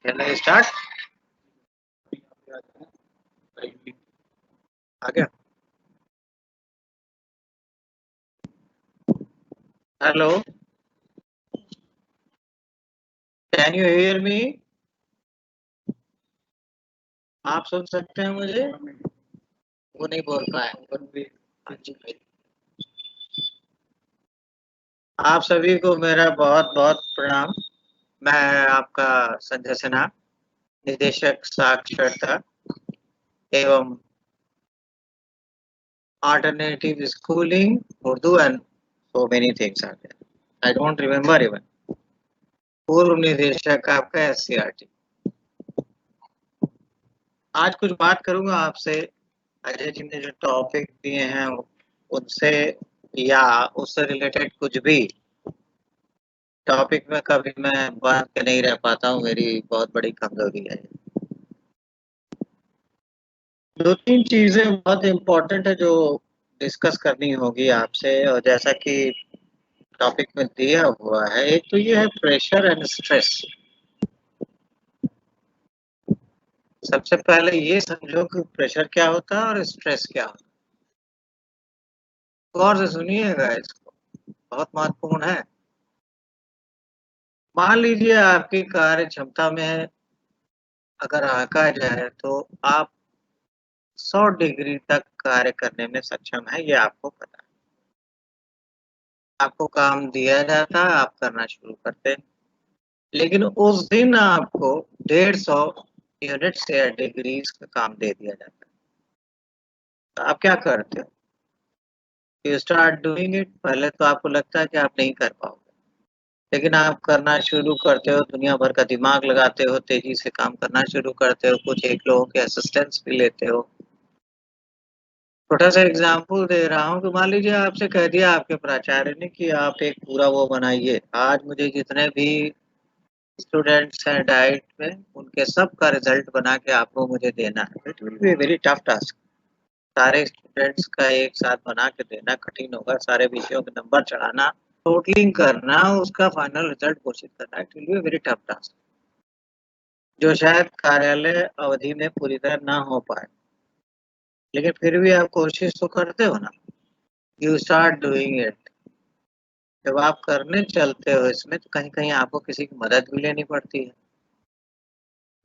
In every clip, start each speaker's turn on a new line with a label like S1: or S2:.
S1: Can I start? आ गया. Hello, can you hear me? आप सुन सकते हैं मुझे? वो नहीं बोल पाए. आप सभी को मेरा बहुत बहुत प्रणाम. मैं आपका संजय सिन्हा, निदेशक साक्षरता एवं alternative schooling, Urdu and so many things are there. I don't remember even. पूर्व निदेशक आपका SCRT. आज कुछ बात करूंगा आपसे. अजय जी ने जो टॉपिक दिए हैं उनसे या उससे रिलेटेड कुछ भी टॉपिक में कभी मैं बात के नहीं रह पाता हूँ. मेरी बहुत बड़ी कमजोरी है. दो तीन चीजें बहुत इम्पोर्टेंट है जो डिस्कस करनी होगी आपसे. और जैसा कि टॉपिक में दिया हुआ है, एक तो ये है प्रेशर एंड स्ट्रेस. सबसे पहले ये समझो कि प्रेशर क्या होता है और स्ट्रेस क्या होता है. गौर से सुनिएगा, इसको बहुत महत्वपूर्ण है. मान लीजिए आपकी कार्य क्षमता में अगर आंका जाए तो आप 100 डिग्री तक कार्य करने में सक्षम है, ये आपको पता है. आपको काम दिया जाता है, आप करना शुरू करते हैं. लेकिन उस दिन आपको 150 यूनिट्स या डिग्रीज का काम दे दिया जाता है. तो आप क्या करते हो? You start doing it. पहले तो आपको लगता है कि आप नहीं कर पाओगे, लेकिन आप करना शुरू करते हो. दुनिया भर का दिमाग लगाते हो, तेजी से काम करना शुरू करते हो. कुछ एक लोगों के असिस्टेंस भी लेते हो. छोटा सा एग्जाम्पल दे रहा हूँ कि मान लीजिए आपसे कह दिया आपके प्राचार्य ने कि आप एक पूरा वो बनाइए. आज मुझे जितने भी स्टूडेंट्स हैं डाइट में, उनके सब का रिजल्ट बना के आपको मुझे देना है. It will be very tough task. सारे स्टूडेंट्स का एक साथ बना के देना कठिन होगा. सारे विषयों के नंबर चढ़ाना, टोटलिंग करना, उसका फाइनल रिजल्ट घोषित करना. It will be very tough task, जो शायद कार्यालय अवधि में पूरी तरह ना हो पाए. लेकिन फिर भी आप कोशिश तो करते हो ना. You start doing it. जब आप करने चलते हो इसमें, तो कहीं-कहीं आपको किसी की मदद भी लेनी पड़ती है.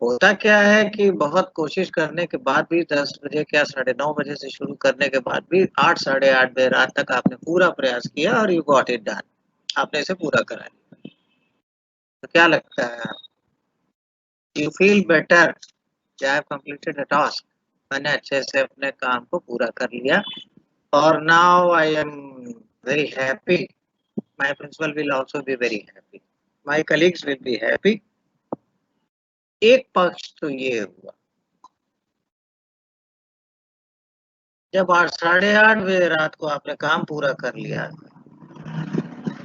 S1: होता क्या है कि बहुत कोशिश करने के बाद भी 10 बजे क्या 9:30 बजे से शुरू करने के बाद भी 8 साढ़े 8 बजे रात तक आपने पूरा प्रयास किया और यू गॉट इट डन. आपने इसे पूरा करा लिया. तो क्या लगता है आपको? यू फील बेटर कि I have completed a task. मैंने अच्छे से अपने काम को पूरा कर लिया और now I am very happy. My principal will also be very happy. My colleagues will be happy. एक पक्ष तो ये हुआ. जब 8 साढ़े 8 बजे रात को आपने काम पूरा कर लिया,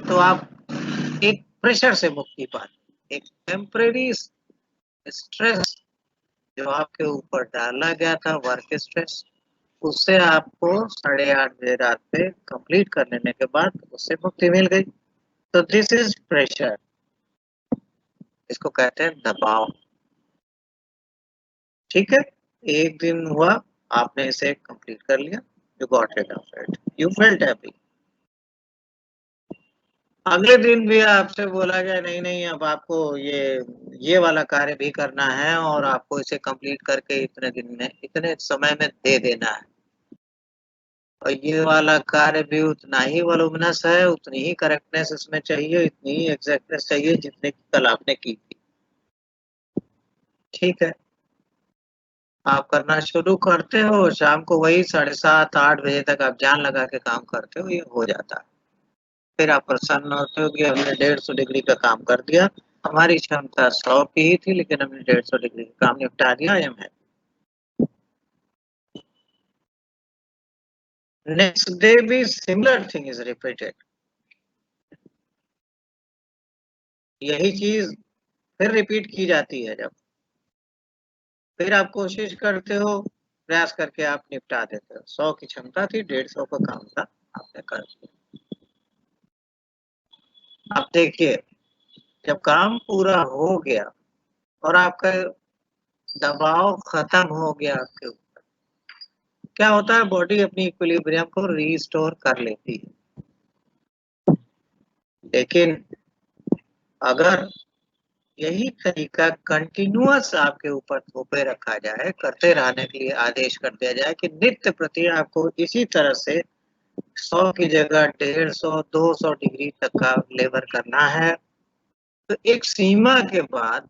S1: तो आप एक प्रेशर से मुक्ति पाते. एक टेम्परेरी स्ट्रेस जो आपके ऊपर डाला गया था, वर्क स्ट्रेस, उससे आपको 8:30 बजे रात पे कंप्लीट कर लेने के बाद उससे मुक्ति मिल गई. तो दिस इज प्रेशर. इसको कहते हैं दबाव. ठीक है, एक दिन हुआ, आपने इसे कंप्लीट कर लिया. You got rid of it. You felt happy. अगले दिन भी आपसे बोला गया नहीं नहीं, अब आपको ये वाला कार्य भी करना है और आपको इसे कंप्लीट करके इतने दिन में, इतने समय में दे देना है. और ये वाला कार्य भी उतना ही वॉल्यूमिनस है, उतनी ही करेक्टनेस इसमें चाहिए, इतनी ही एग्जैक्टनेस चाहिए जितने की कल आपने की थी. ठीक है, आप करना शुरू करते हो. शाम को वही 7:30 8 बजे तक आप जान लगा के काम करते हो, ये हो जाता है. फिर आप प्रसन्न होते हो कि हमने 150 डिग्री का काम कर दिया. हमारी क्षमता 100 की ही थी, लेकिन हमने 150 डिग्री का काम निपटा दिया. I am happy. Next day भी सिमिलर थिंग इज रिपीटेड. यही चीज फिर रिपीट की जाती है. जब फिर आप कोशिश करते हो, प्रयास करके आप निपटा देते हो. 100 की क्षमता थी, 150 का काम था, आपने कर दिया. अब देखिए, जब काम पूरा हो गया और आपका दबाव खत्म हो गया आपके ऊपर। क्या होता है, बॉडी अपनी इक्विलिब्रियम को रीस्टोर कर लेती है। लेकिन अगर यही तरीका कंटिन्यूअस आपके ऊपर थोपे रखा जाए, करते रहने के लिए आदेश कर दिया जाए कि नित्य प्रति आपको इसी तरह से 100 की जगह 150, 200 डिग्री तक का लेबर करना है, तो एक सीमा के बाद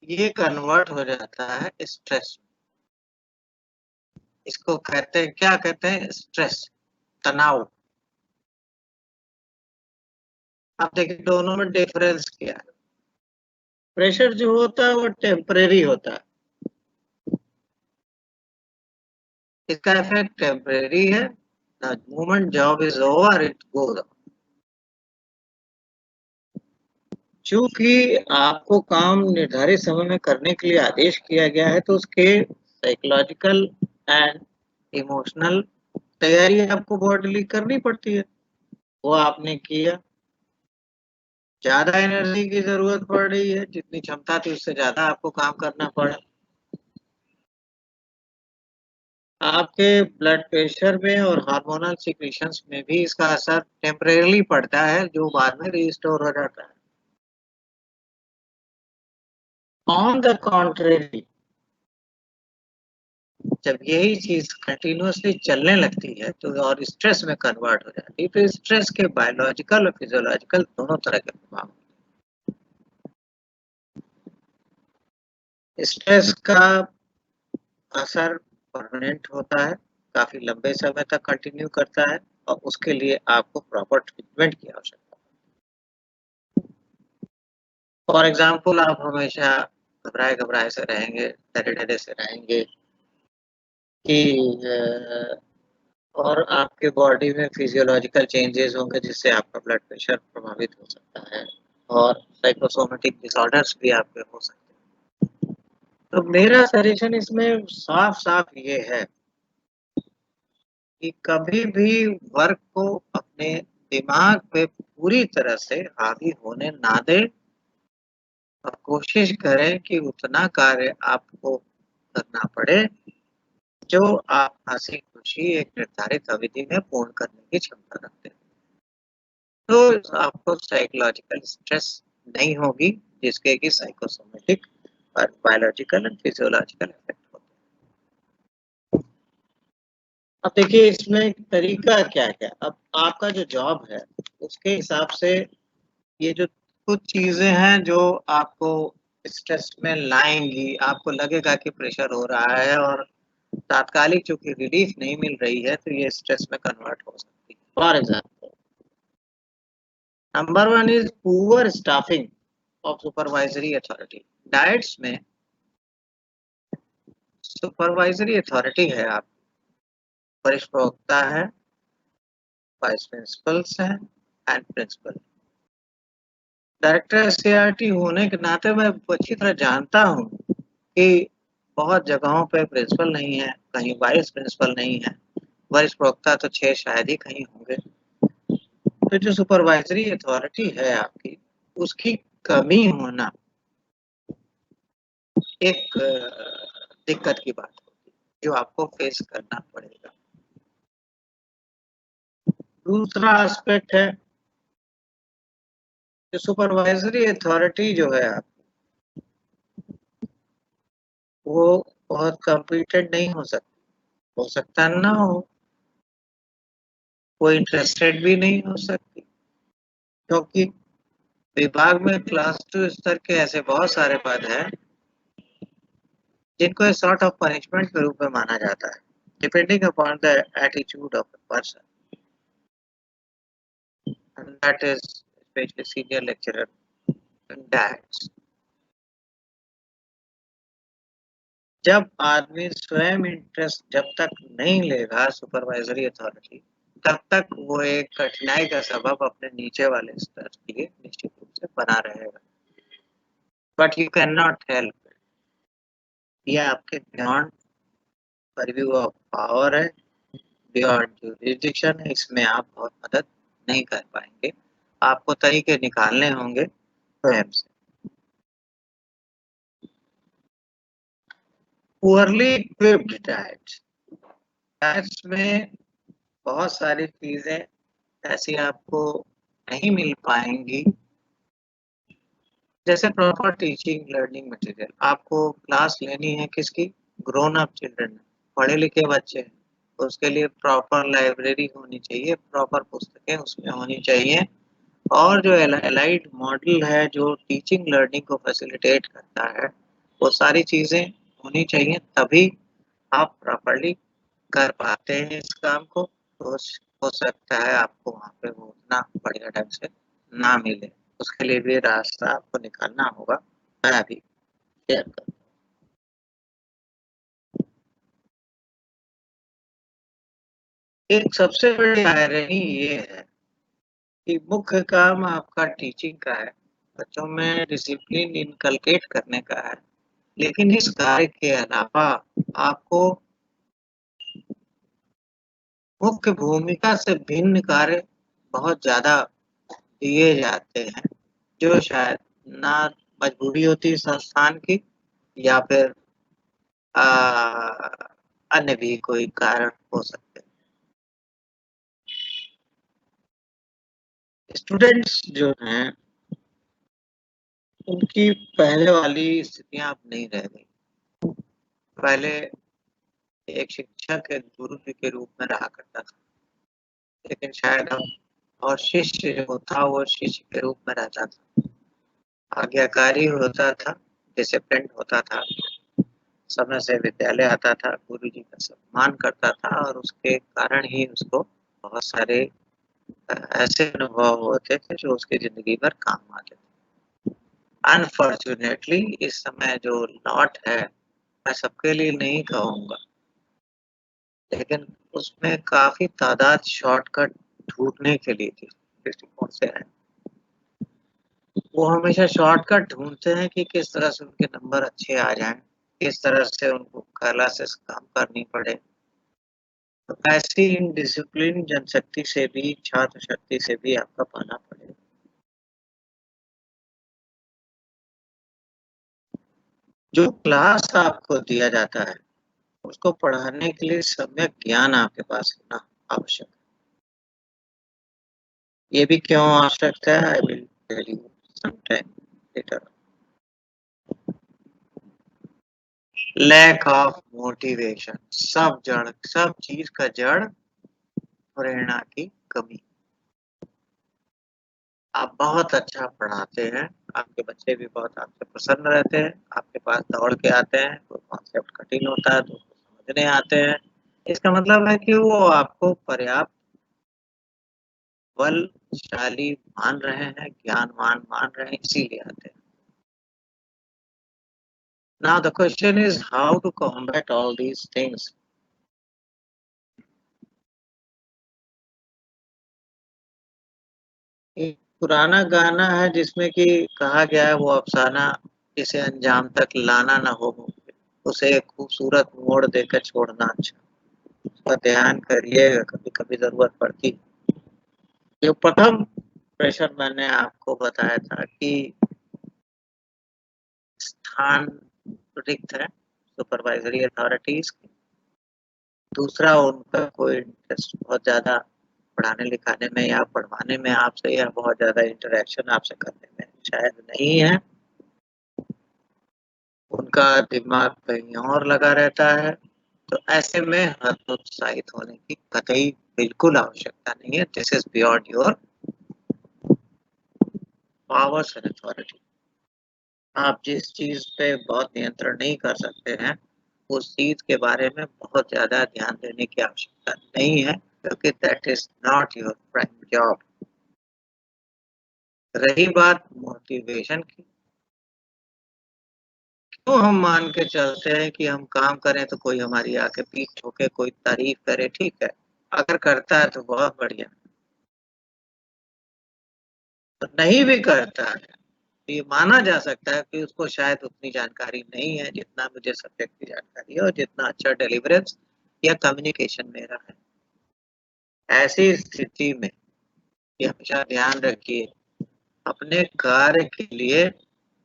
S1: ये कन्वर्ट हो जाता है स्ट्रेस। इसको कहते हैं, क्या कहते हैं, स्ट्रेस, तनाव। आप देखिए दोनों में डिफरेंस क्या है। प्रेशर जो होता है वो टेम्परेरी होता है, इसका इफेक्ट टेम्परेरी है। The moment job is over it goes. चूंकि आपको काम निर्धारित समय में करने के लिए आदेश किया गया है, तो उसके साइकोलॉजिकल एंड इमोशनल तैयारी आपको बॉडीली करनी पड़ती है। वो आपने किया, ज्यादा एनर्जी की जरूरत पड़ रही है, जितनी क्षमता थी उससे ज्यादा आपको काम करना पड़ा। आपके ब्लड प्रेशर में और हार्मोनल सिक्रीशंस में भी इसका असर टेम्परेरी पड़ता है, जो बाद में रिस्टोर हो जाता है। ऑन द कॉन्ट्रेरी, जब यही चीज कंटिन्यूअसली चलने लगती है तो और स्ट्रेस में कन्वर्ट हो जाती है, तो स्ट्रेस के बायोलॉजिकल और फिजियोलॉजिकल दोनों तरह के प्रभाव। स्ट्रेस का असर परमानेंट होता है, काफी लंबे समय तक कंटिन्यू करता है, और उसके लिए आपको प्रॉपर ट्रीटमेंट की आवश्यकता है। फॉर एग्जाम्पल, आप हमेशा घबराए घबराए से रहेंगे, डरे डरे से रहेंगे कि और आपके बॉडी में फिजियोलॉजिकल चेंजेस होंगे, जिससे आपका ब्लड प्रेशर प्रभावित हो सकता है, और साइकोसोमेटिक डिसऑर्डर्स भी आपके हो सकते हैं। तो मेरा सजेशन इसमें साफ साफ ये है कि कभी भी वर्क को अपने दिमाग पे पूरी तरह से हावी होने ना दें, और कोशिश करें कि उतना कार्य आपको करना पड़े जो आप हंसी खुशी एक निर्धारित अवधि में पूर्ण करने की क्षमता रखते हैं। तो आपको साइकोलॉजिकल स्ट्रेस नहीं होगी, जिसके कि साइकोसोमेटिक और बायोलॉजिकल एंड फिजियोलॉजिकल इफेक्ट होते हैं। अब देखिए इसमें तरीका क्या है। अब आपका जो जॉब है उसके हिसाब से ये जो कुछ चीजें हैं जो आपको स्ट्रेस में लाएंगी, आपको लगेगा कि प्रेशर हो रहा है और तात्कालिक चूंकि रिलीफ नहीं मिल रही है, तो ये स्ट्रेस में कन्वर्ट हो सकती है। For example, number one is poor staffing of supervisory authority. Diets में सुपरवाइजरी अथॉरिटी है, आप वरिष्ठ प्रवक्ता है, वाइस प्रिंसिपल्स हैं एंड प्रिंसिपल। डायरेक्टर एससीईआरटी होने के नाते मैं अच्छी तरह जानता हूँ कि बहुत जगहों पे प्रिंसिपल नहीं है, कहीं वाइस प्रिंसिपल नहीं है, वरिष्ठ प्रवक्ता तो 6 शायद ही कहीं होंगे। तो जो सुपरवाइजरी अथॉरिटी है आपकी, उसकी कमी होना एक दिक्कत की बात होगी, जो आपको फेस करना पड़ेगा। दूसरा एस्पेक्ट है, जो सुपरवाइजरी अथॉरिटी जो है आप, वो बहुत कॉम्पिटेंट नहीं हो सकता ना हो, वो इंटरेस्टेड भी नहीं हो सकती, क्योंकि विभाग में क्लास 2 स्तर के ऐसे बहुत सारे पद हैं जिनको सॉर्ट ऑफ पनिशमेंट के रूप में माना जाता है, depending upon the attitude of the person, and that is specially senior lecturer and that's. जब आदमी स्वयं इंटरेस्ट जब तक नहीं लेगा सुपरवाइजरी अथॉरिटी, तब तक वो एक कठिनाई का सबब अपने नीचे वाले स्तर के लिए निश्चित रूप से बना रहेगा। But you can not help, ये आपके बियॉन्ड परव्यू ऑफ पावर है, बियॉन्ड जुरिसडिक्शन है, इसमें आप बहुत मदद नहीं कर पाएंगे। आपको तरीके निकालने होंगे स्वयं से। पुअरली इक्विप्ड डाइट्स, डाइट्स में बहुत सारी चीजें ऐसी आपको नहीं मिल पाएंगी, जैसे प्रॉपर टीचिंग लर्निंग मटेरियल। आपको क्लास लेनी है किसकी? ग्रोन अप चिल्ड्रन, पढ़े लिखे बच्चे हैं, उसके लिए प्रॉपर लाइब्रेरी होनी चाहिए, प्रॉपर पुस्तकें उसमें होनी चाहिए, और जो एलाइड मॉडल है जो टीचिंग लर्निंग को फैसिलिटेट करता है, वो सारी चीजें होनी चाहिए, तभी आप प्रॉपरली कर पाते हैं इस काम को। तो हो सकता है आपको वहाँ पे वो उतना बढ़िया ढंग से ना मिले, उसके लिए भी रास्ता आपको निकालना होगा। मैं अभी शेयर करूँ। एक सबसे बड़ी आयरनी ये है कि मुख्य काम आपका टीचिंग का है, बच्चों में डिसिप्लिन इनकलकेट करने का है, लेकिन इस कार्य के अलावा आपको मुख्य भूमिका से भिन्न कार्य बहुत ज़्यादा दिए जाते हैं, जो शायद ना मजबूरी होती है संस्थान की, या फिर अ, अन्य भी कोई कारण हो सकते हैं। स्टूडेंट्स जो हैं, उनकी पहले वाली स्थितियाँ अब नहीं रह गई। पहले एक शिक्षक एक गुरु जी के रूप में रहा करता था, लेकिन शायद अब और शिष्य जो था वो शिष्य के रूप में रहता था, आज्ञाकारी होता था, डिसिप्लिन होता था, समय से विद्यालय आता था, गुरु जी का सम्मान करता था, और उसके कारण ही उसको बहुत सारे ऐसे अनुभव होते थे जो उसकी जिंदगी भर काम आते थे। अनफॉर्चुनेटली इस समय जो लॉट है, मैं सबके लिए नहीं कहूँगा, लेकिन उसमें काफ़ी तादाद शॉर्टकट ढूँढने के लिए थी, दृष्टिकोण से है। वो हमेशा शॉर्टकट ढूँढते हैं कि किस तरह से उनके नंबर अच्छे आ जाएँ, किस तरह से उनको क्लासेस कम करनी पड़े। तो ऐसी इनडिसिप्लिन जनशक्ति से भी, छात्र शक्ति से भी आपका पाना पड़ेगा। जो क्लास आपको दिया जाता है, उसको पढ़ाने के लिए सम्यक ज्ञान आपके पास होना आवश्यक है। ये भी क्यों आवश्यक है, I will tell you some time later. Lack of motivation, सब चीज का जड़ प्रेरणा की कमी। आप बहुत अच्छा पढ़ाते हैं, आपके बच्चे भी बहुत आपसे प्रसन्न रहते हैं, आपके पास दौड़ के आते हैं, कोई कॉन्सेप्ट कठिन होता है तो उसको समझने आते हैं। इसका मतलब है कि वो आपको पर्याप्त बलशाली मान रहे हैं, ज्ञानवान मान रहे हैं, इसीलिए आते हैं। Now the question is how to combat all these things. एक पुराना गाना है जिसमें कि कहा गया है, वो अफसाना जिसे अंजाम तक लाना ना हो, उसे एक खूबसूरत मोड़ देकर छोड़ना अच्छा। उसका ध्यान करिएगा, कभी-कभी ज़रूरत पड़ती। जो प्रथम प्रेशर मैंने आपको बताया था कि स्थान रिक्त है सुपरवाइजरी अथॉरिटीज़ की। दूसरा, उनका कोई इंटरेस्ट बहुत ज़्यादा पढ़ाने-लिखाने में या पढ़वाने में आपसे, या बहुत ज़्यादा इंटरैक्शन आपसे करने में शायद नहीं है। उनका दिमाग कहीं और लगा रहता है। तो ऐसे में हतोत्साहित होने की कतई बिल्कुल आवश्यकता नहीं है। This is beyond your powers and authority. आप जिस चीज़ पे बहुत नियंत्रण नहीं कर सकते हैं, उस चीज़ के बारे में बहुत ज़्यादा ध्यान देने की आवश्यकता नहीं है, क्योंकि that is not your prime job. रही बात मोटिवेशन की, तो हम मान के चलते हैं कि हम काम करें तो कोई हमारी आके पीठ ठोके, कोई तारीफ करे, ठीक है। अगर करता है तो बहुत बढ़िया, तो नहीं भी करता है, तो ये माना जा सकता है कि उसको शायद उतनी जानकारी नहीं है जितना मुझे सब्जेक्ट की जानकारी है, और जितना अच्छा डिलीवरेंस या कम्युनिकेशन मेरा है। ऐसी स्थिति में ये हमेशा ध्यान रखिए, अपने कार्य के लिए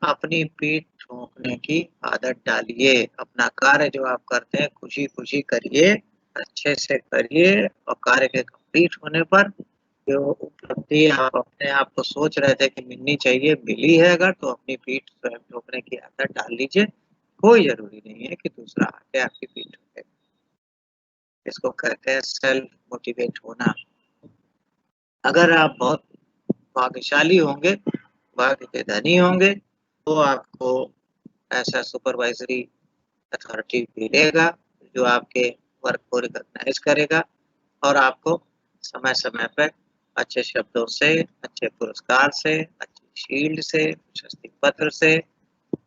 S1: अपनी पीठ ठोकने की आदत डालिए। अपना कार्य जो आप करते हैं खुशी-खुशी करिए, अच्छे से करिए और कार्य के कंप्लीट होने पर जो उपलब्धि आप अपने आप को सोच रहे थे कि मिलनी चाहिए, मिली है अगर तो अपनी पीठ स्वयं ठोकने की आदत डाल लीजिए। कोई ज़रूरी नहीं है कि दूसरा आके आपकी पीठ ठोके। इसको कहते हैं सेल्फ मोटिवेट होना। अगर आप बहुत भाग्यशाली होंगे, भाग्य के धनी होंगे, तो आपको ऐसा सुपरवाइज़री अथॉरिटी मिलेगा, जो आपके वर्क को रिकॉग्नाइज़ करेगा और आपको समय-समय पे अच्छे शब्दों से, अच्छे पुरस्कार से, अच्छी शील्ड से, प्रशस्ति पत्र से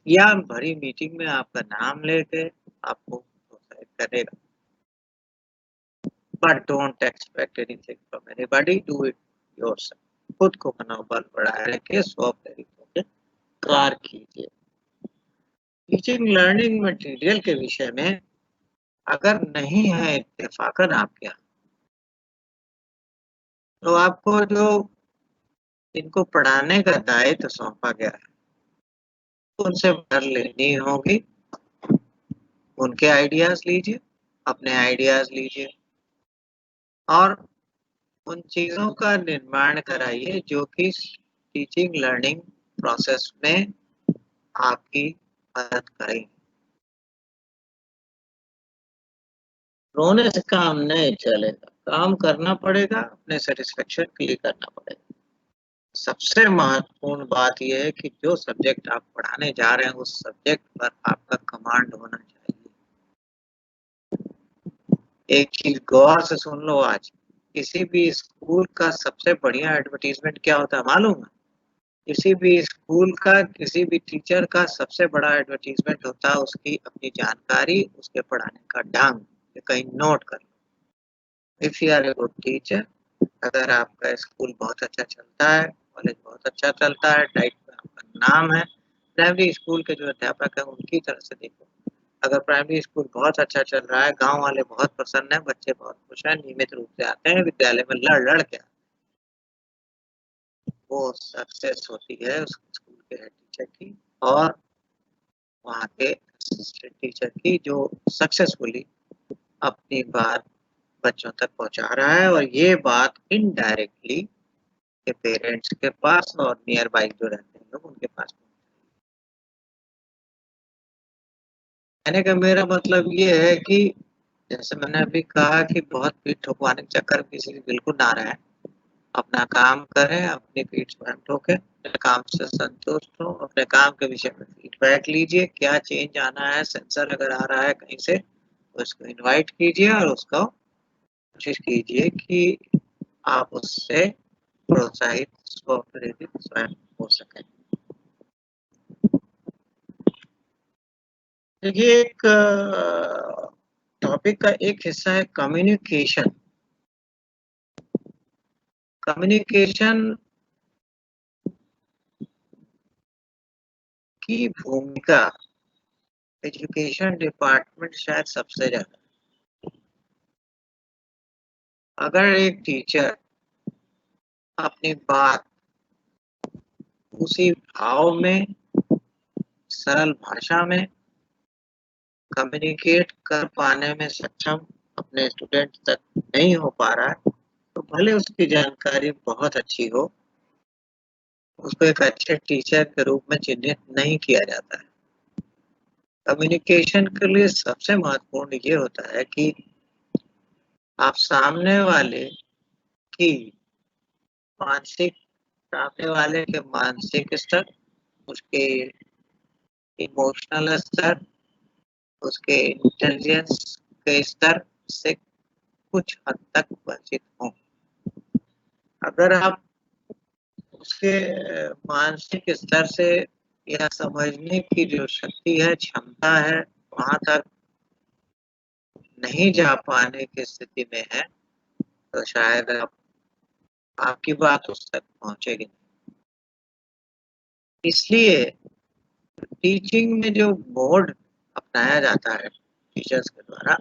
S1: या बड़ी मीटिंग में आपका नाम लेके आपको प्रोत्साहित करेगा। But don't expect anything from anybody, do it yourself. खुद को मनोबल बढ़ाने के स्वप्रेरित होके कार्य कीजिए। टीचिंग लर्निंग मटेरियल के विषय में अगर नहीं है इत्तेफाकन आपके यहाँ, तो आपको जो इनको पढ़ाने का दायित्व सौंपा गया है, उनसे मदद लेनी होगी। उनके आइडियाज़ लीजिए, अपने आइडियाज़ लीजिए और उन चीज़ों का निर्माण कराइए जो कि टीचिंग लर्निंग प्रोसेस में आपकी मदद करें। रोने से काम नहीं चलेगा, काम करना पड़ेगा, अपने सैटिस्फैक्शन के लिए करना पड़ेगा। सबसे महत्वपूर्ण बात ये है कि जो सब्जेक्ट आप पढ़ाने जा रहे हैं, उस सब्जेक्ट पर आपका कमांड होना चाहिए। एक चीज़ गौर से सुन लो आज, किसी भी स्कूल का सबसे बढ़िया एडवर्टाइज़मेंट क्या होता है मालूम है? किसी भी स्कूल का, किसी भी टीचर का सबसे बड़ा एडवर्टाइज़मेंट होता है उसकी अपनी जानकारी, उसके पढ़ाने का ढंग। ये कहीं नोट कर लो। If you are a good teacher, अगर आपका स्कूल बहुत अच्छा चलता है, कॉलेज बहुत अच्छा चलता है, डाइट में आपका नाम है, प्राइमरी स्कूल के जो अध्यापक हैं उनकी तरफ से देखो। अगर प्राइमरी स्कूल बहुत अच्छा चल रहा है, गाँव वाले बहुत प्रसन्न हैं, बच्चे बहुत खुश हैं, नियमित रूप से आते हैं, विद्यालय में लड़-लड़ के वो सक्सेस होती है उस स्कूल के हेड टीचर की और वहाँ के असिस्टेंट टीचर की जो सक्सेसफुली अपनी बात बच्चों तक पहुँचा रहा है और ये बात इनडायरेक्टली के पेरेंट्स के पास और नियर बाय जो रहते हैं लोग उनके पास। कहने का मेरा मतलब ये है कि जैसे मैंने अभी कहा कि बहुत पीठ ठुकवाने के चक्कर में किसी की बिल्कुल ना रहें। अपना काम करें, अपनी पीठ स्वयं ठोकें, अपने काम से संतुष्ट हों, अपने काम के विषय में फीडबैक लीजिए, क्या चेंज आना है, सेंसर अगर आ रहा है कहीं से, तो उसको इनवाइट कीजिए और उसको कोशिश कीजिए कि आप उससे प्रोत्साहित, स्व-प्रेरित स्वयं हो सकें। देखिए एक टॉपिक का एक हिस्सा है कम्युनिकेशन। कम्युनिकेशन की भूमिका एजुकेशन डिपार्टमेंट शायद सबसे ज़्यादा। अगर एक टीचर अपनी बात उसी भाव में, सरल भाषा में कम्युनिकेट कर पाने में सक्षम अपने स्टूडेंट तक नहीं हो पा रहा है, तो भले उसकी जानकारी बहुत अच्छी हो, उसको एक अच्छे टीचर के रूप में चिह्नित नहीं किया जाता है। कम्युनिकेशन के लिए सबसे महत्वपूर्ण ये होता है कि आप सामने वाले की मानसिक सामने वाले के मानसिक स्तर, उसके इमोशनल स्तर, उसके इंटेलिजेंस के स्तर से कुछ हद तक परिचित हों। अगर आप उसके मानसिक स्तर से या समझने की जो शक्ति है, क्षमता है, वहाँ तक नहीं जा पाने की स्थिति में है, तो शायद आप आपकी बात उस तक पहुँचेगी नहीं। इसलिए टीचिंग में जो मोड अपनाया जाता है टीचर्स के द्वारा,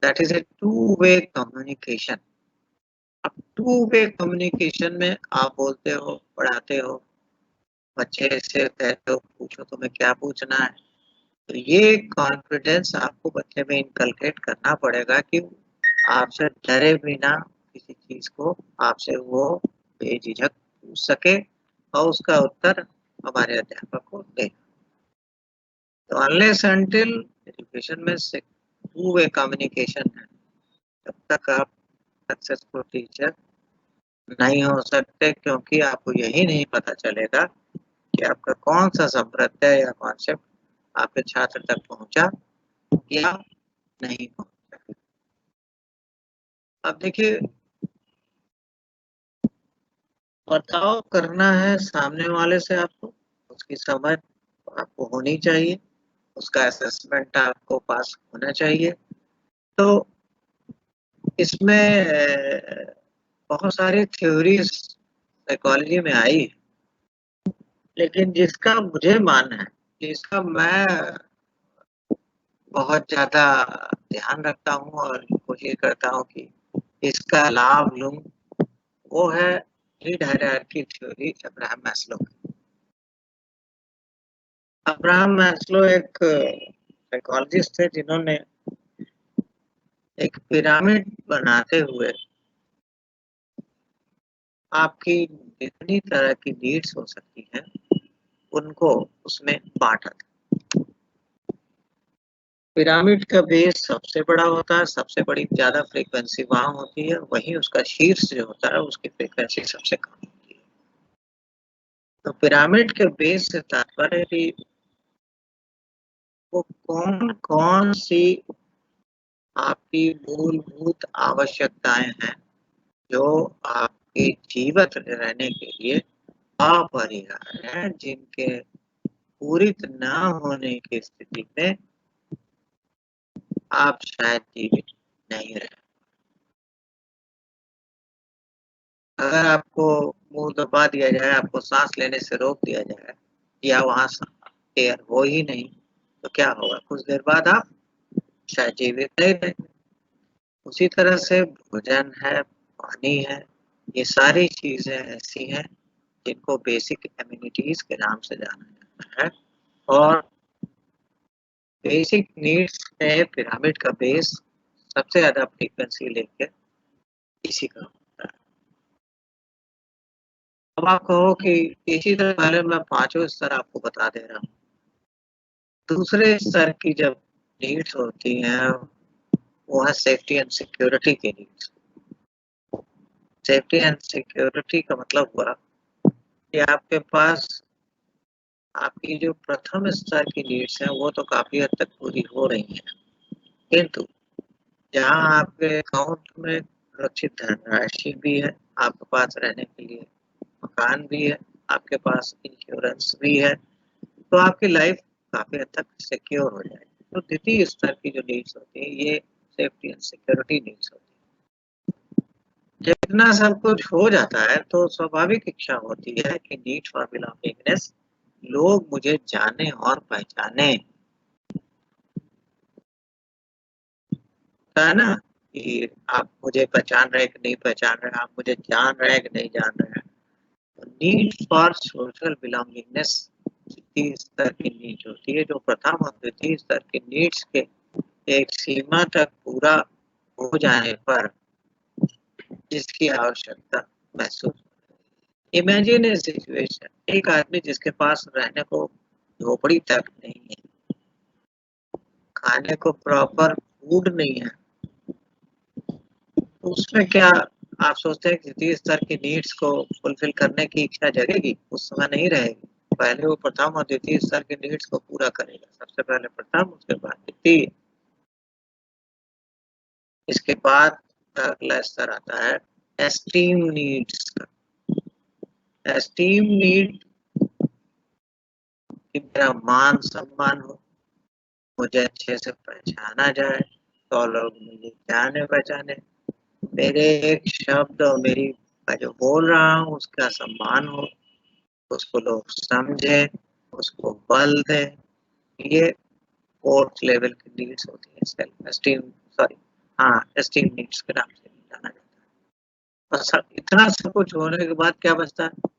S1: that is a two way communication. अब टू वे कम्युनिकेशन में आप बोलते हो, पढ़ाते हो, बच्चे से कहते हो पूछो तुम्हें क्या पूछना है। तो ये कॉन्फिडेंस आपको बच्चे में इनकलकेट करना पड़ेगा कि आपसे डरे बिना किसी चीज़ को आपसे वो बेझिझक पूछ सके और उसका उत्तर हमारे अध्यापक को दे। तो अनलेस अंटिल एजुकेशन में से टू वे कम्युनिकेशन है, तब तक आप सक्सेसफुल टीचर नहीं हो सकते, क्योंकि आपको यही नहीं पता चलेगा कि आपका कौन-सा संप्रत्यय या कॉन्सेप्ट आपके छात्र तक पहुँचा या नहीं पहुँचा। अब देखिए, बर्ताव करना है सामने वाले से आपको, उसकी समझ आपको होनी चाहिए, उसका असेसमेंट आपको पास होना चाहिए। तो इसमें बहुत सारी थ्योरीज़ साइकोलॉजी में आई है, लेकिन जिसका मुझे मानना है, जिसका मैं बहुत ज़्यादा ध्यान रखता हूँ और कोशिश करता हूँ कि इसका लाभ लूँ, वो है need hierarchy theory Abraham Maslow की। अब्राहम मैस्लो एक साइकोलॉजिस्ट थे जिन्होंने एक पिरामिड बनाते हुए आपकी जितनी तरह की नीड्स हो सकती हैं, उनको उसमें बाँटा था। पिरामिड का बेस सबसे बड़ा होता है, सबसे बड़ी ज़्यादा फ्रीक्वेंसी वहाँ होती है, वहीं उसका शीर्ष जो होता है उसकी फ्रीक्वेंसी सबसे कम होती है। तो पिरामिड के बेस से तात्पर्य है कि वो कौन-कौन सी आपकी मूलभूत आवश्यकताएँ हैं, जो आपके जीवित रहने के लिए अपरिहार्य हैं, जिनके पूरित ना होने की स्थिति में आप शायद जीवित नहीं रह। अगर आपको मुँह दबा दिया जाए, आपको साँस लेने से रोक दिया जाए या वहाँ स एयर हो ही नहीं, तो क्या होगा? कुछ देर बाद आप शायद जीवित नहीं रहेंगे। उसी तरह से भोजन है, पानी है, ये सारी चीज़ें ऐसी हैं जिनको बेसिक एमिनिटीज़ के नाम से जाना जाता है और बेसिक नीड्स में पिरामिड का बेस सबसे ज़्यादा फ्रीक्वेंसी लेके इसी का होता है। अब आप कहो कि इसी तरह पहले मैं पाँचों स्तर आपको बता दे रहा हूँ। दूसरे स्तर की जब नीड्स होती हैं, वो है सेफ्टी एंड सिक्योरिटी की नीड्स। सेफ्टी एंड सिक्योरिटी का मतलब हुआ कि आपके पास आपकी जो प्रथम स्तर की नीड्स हैं, वो तो काफ़ी हद तक पूरी हो रही हैं। किंतु जहाँ आपके अकाउंट में सुरक्षित धनराशि भी है, आपके पास रहने के लिए मकान भी है, आपके पास इंश्योरेंस भी है, तो आपकी लाइफ काफ़ी हद तक सिक्योर हो जाएगी। तो द्वितीय स्तर की जो नीड्स होती है, ये सेफ्टी एंड सिक्योरिटी नीड्स होती है। जब इतना सब कुछ हो जाता है, तो स्वाभाविक इच्छा होती है कि नीड फॉर बिलॉन्गिंगनेस, लोग मुझे जाने और पहचाने। होता है ना कि आप मुझे पहचान रहे हैं कि नहीं पहचान रहे हैं, आप मुझे जान रहे हैं कि नहीं जान रहे हैं। तो नीड फॉर सोशल बिलॉन्गिंगनेस द्वितीय स्तर की नीड होती है, जो प्रथम और द्वितीय स्तर की नीड्स के एक सीमा तक पूरा हो जाने पर जिसकी आवश्यकता महसूस। इमेजिन ए सिचुएशन, एक आदमी जिसके पास रहने को झोपड़ी तक नहीं है, खाने को प्रॉपर फूड नहीं है, तो उसमें क्या आप सोचते हैं कि द्वितीय स्तर की नीड्स को फुलफिल करने की इच्छा जगेगी? उस समय नहीं रहेगी। पहले वो प्रथम और द्वितीय स्तर की नीड्स को पूरा करेगा। सबसे पहले प्रथम, उसके बाद द्वितीय। इसके बाद अगला स्तर आता है एस्टीम नीड्स का। एस्टीम नीड कि मेरा मान-सम्मान हो, मुझे अच्छे से पहचाना जाए, 100 लोग मुझे जाने-पहचाने, मेरे एक शब्द और मेरी मैं जो बोल रहा हूँ उसका सम्मान हो, उसको लोग समझें, उसको बल दें। ये 4th लेवल की नीड्स होती हैं, सेल्फ एस्टीम, सॉरी, हाँ, एस्टीम नीड्स के नाम से जाना जाता है। और सब इतना सब कुछ होने के बाद क्या बचता है?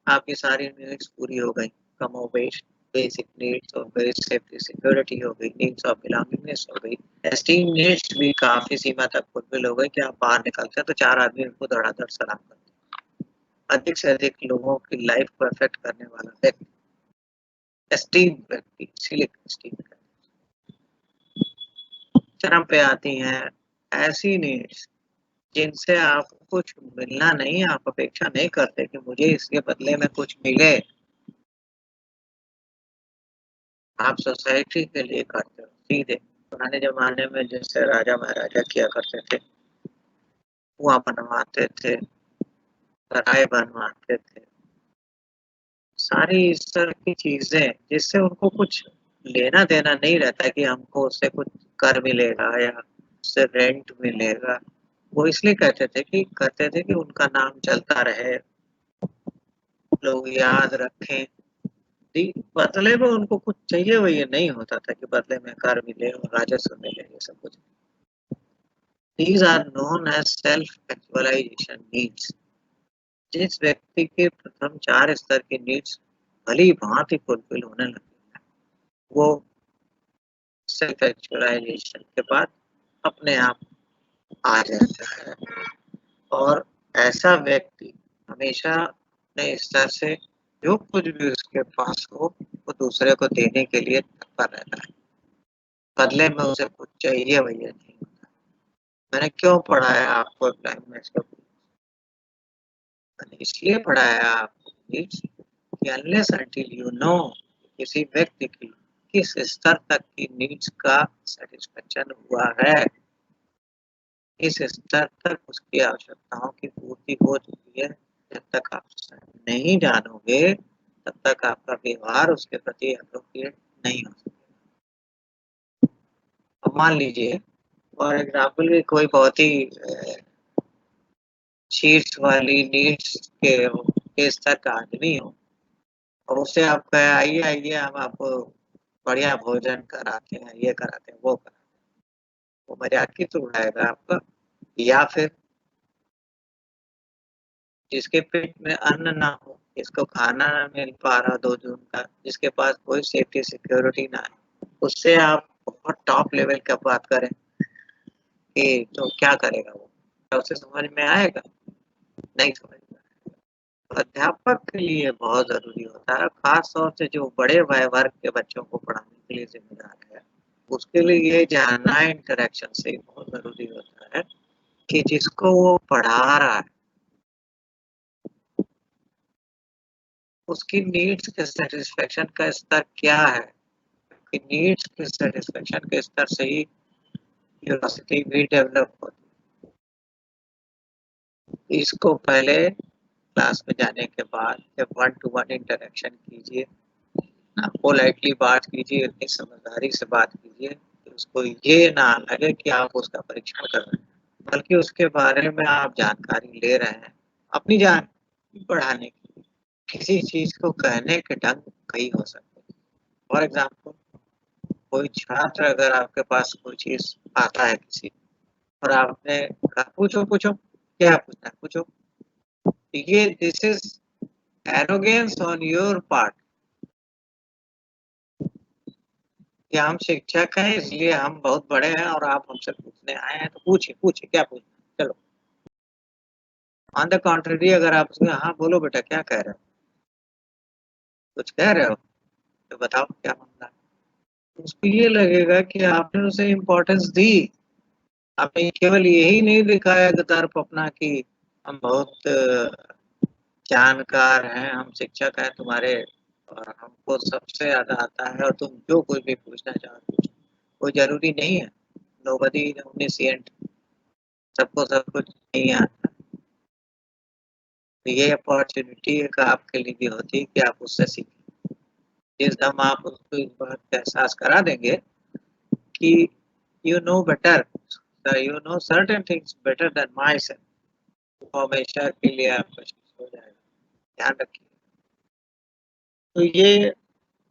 S1: आपकी सारी नीड्स पूरी हो गई, कमोबेश, बेसिक नीड्स हो गई, सेफ्टी सिक्योरिटी हो गई, नीड्स ऑफ बिलोंगिंगनेस हो गई, एस्टीम नीड्स भी काफ़ी सीमा तक फुलफिल हो गई कि आप बाहर निकलते हैं तो 4 आदमी उनको धड़ाधड़ सलाम करते हैं। अधिक से अधिक लोगों की लाइफ को अफेक्ट करने वाला व्यक्ति, एस्टीम व्यक्ति, इसीलिए एस्टीम चरम पे आती हैं ऐसी नीड्स जिनसे आपको कुछ मिलना नहीं, आप अपेक्षा नहीं करते कि मुझे इसके बदले में कुछ मिले। आप सोसाइटी के लिए करते हो, सीधे। पुराने ज़माने में जैसे राजा-महाराजा किया करते थे, कुआँ बनवाते थे, सराय बनवाते थे। सारी इस तरह की चीज़ें जिससे उनको कुछ लेना-देना नहीं रहता कि हमको उससे कुछ कर मिलेगा या उससे रेंट मिलेगा। वो इसलिए कहते थे कि उनका नाम चलता रहे, लोग याद रखें। दी बदले में उनको कुछ चाहिए वही नहीं होता था कि बदले में कर मिले और राजस्व मिले, ये सब कुछ। These are known as self-actualization needs. जिस व्यक्ति के प्रथम 4 स्तर की नीड्स भली-भांति फुलफिल होने लगती है, वो सेल्फ एक्चुअलाइजेशन के बाद अपने आप आ जाता है और ऐसा व्यक्ति हमेशा अपने स्तर से जो कुछ भी उसके पास हो, वो दूसरे को देने के लिए तत्पर रहता है। बदले में उसे कुछ चाहिए भैया नहीं होता। मैंने क्यों पढ़ाया आपको टाइम में इसका मैंने इसलिए पढ़ाया आपको नीड्स कि अनलेस अंटिल यू नो किसी व्यक्ति की किस स्तर तक की नीड्स का सैटिस्फैक्शन हुआ है, इस स्तर तक उसकी आवश्यकताओं की पूर्ति हो चुकी है, जब तक आप नहीं जानोगे, तब तक आपका व्यवहार उसके प्रति एप्रोप्रिएट नहीं हो सकता। अब मान लीजिए फॉर एग्ज़ाम्पल कि कोई बहुत ही शीर्ष वाली नीड्स के स्तर का आदमी हो और उससे आप कहें आइए, आइए हम आपको बढ़िया भोजन कराते हैं, ये कराते हैं, वो कराते हैं। वो मज़ाक ही तो उड़ाएगा आपका या फिर जिसके पेट में अन्न ना हो, जिसको खाना ना मिल पा रहा 2 जून का, जिसके पास कोई सेफ्टी सिक्योरिटी ना है, उससे आप बहुत टॉप लेवल का बात करें कि तो क्या करेगा वो? क्या उसे समझ में आएगा? नहीं समझ में आएगा। अध्यापक के लिए बहुत ज़रूरी होता है, ख़ास तौर से जो बड़े वर्ग के बच्चों को पढ़ाने के लिए ज़िम्मेदार है, उसके लिए ये जानना इंटरैक्शन से बहुत ज़रूरी होता है कि जिसको वो पढ़ा रहा है उसकी नीड्स के सैटिस्फैक्शन का स्तर क्या है? कि नीड्स के सैटिस्फैक्शन के स्तर से ही क्यूरियोसिटी भी डेवलप होती है। इसको पहले क्लास में जाने के बाद जब 1 टू 1 इंटरैक्शन कीजिए, आप पोलाइटली बात कीजिए, इतनी समझदारी से बात कीजिए कि उसको ये ना लगे कि आप उसका परीक्षण कर रहे हैं, बल्कि उसके बारे में आप जानकारी ले रहे हैं, अपनी जान बढ़ाने की। किसी चीज़ को कहने के ढंग कई हो सकते हैं। फॉर एग्ज़ाम्पल कोई छात्र अगर आपके पास कोई चीज़ आता है किसी और आपने कहा पूछो, पूछो, क्या पूछना है पूछो। ये this is arrogance on your part कि हम शिक्षक हैं इसलिए हम बहुत बड़े हैं और आप हमसे पूछने आए हैं तो पूछिए, पूछिए क्या पूछना है? चलो। ऑन द कॉन्ट्ररी अगर आप उससे हाँ, बोलो बेटा क्या कह रहे हो? कुछ कह रहे हो? तो बताओ क्या मामला है? उसको ये लगेगा कि आपने उसे इम्पोर्टेंस दी। आपने केवल यही नहीं दिखाया दर्प अपना कि हम बहुत जानकार हैं, हम शिक्षक हैं तुम्हारे और हमको सबसे ज़्यादा आता है और तुम जो कुछ भी पूछना चाहो पूछो। कोई ज़रूरी नहीं है, नोबडी इज़ ओमनिसिएंट, सबको सब कुछ नहीं आता। तो ये अपॉर्च्युनिटी एक आपके लिए भी होती है कि आप उससे सीखें। जिस दम आप उसको इस बात का एहसास करा देंगे कि you know better, you know certain things better than myself, वो हमेशा के लिए आपका शिष्य हो जाएगा। ध्यान रखिए। तो ये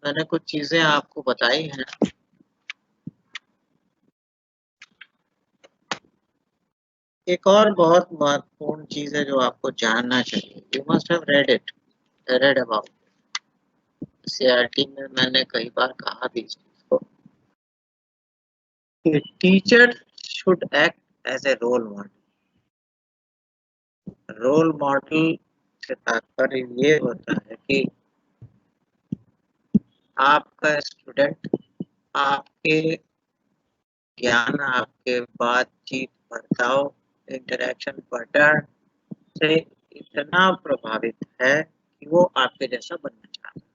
S1: मैंने कुछ चीज़ें आपको बताई हैं। एक और बहुत महत्वपूर्ण चीज़ है जो आपको जानना चाहिए। You must have read it read about. CRT में मैंने कई बार कहा भी इस चीज को कि teacher should act as a role model. Role model से तात्पर्य ये होता है कि आपका स्टूडेंट आपके ज्ञान, आपके बातचीत, बर्ताव, इंटरेक्शन पैटर्न से इतना प्रभावित है कि वो आपके जैसा बनना चाहता है।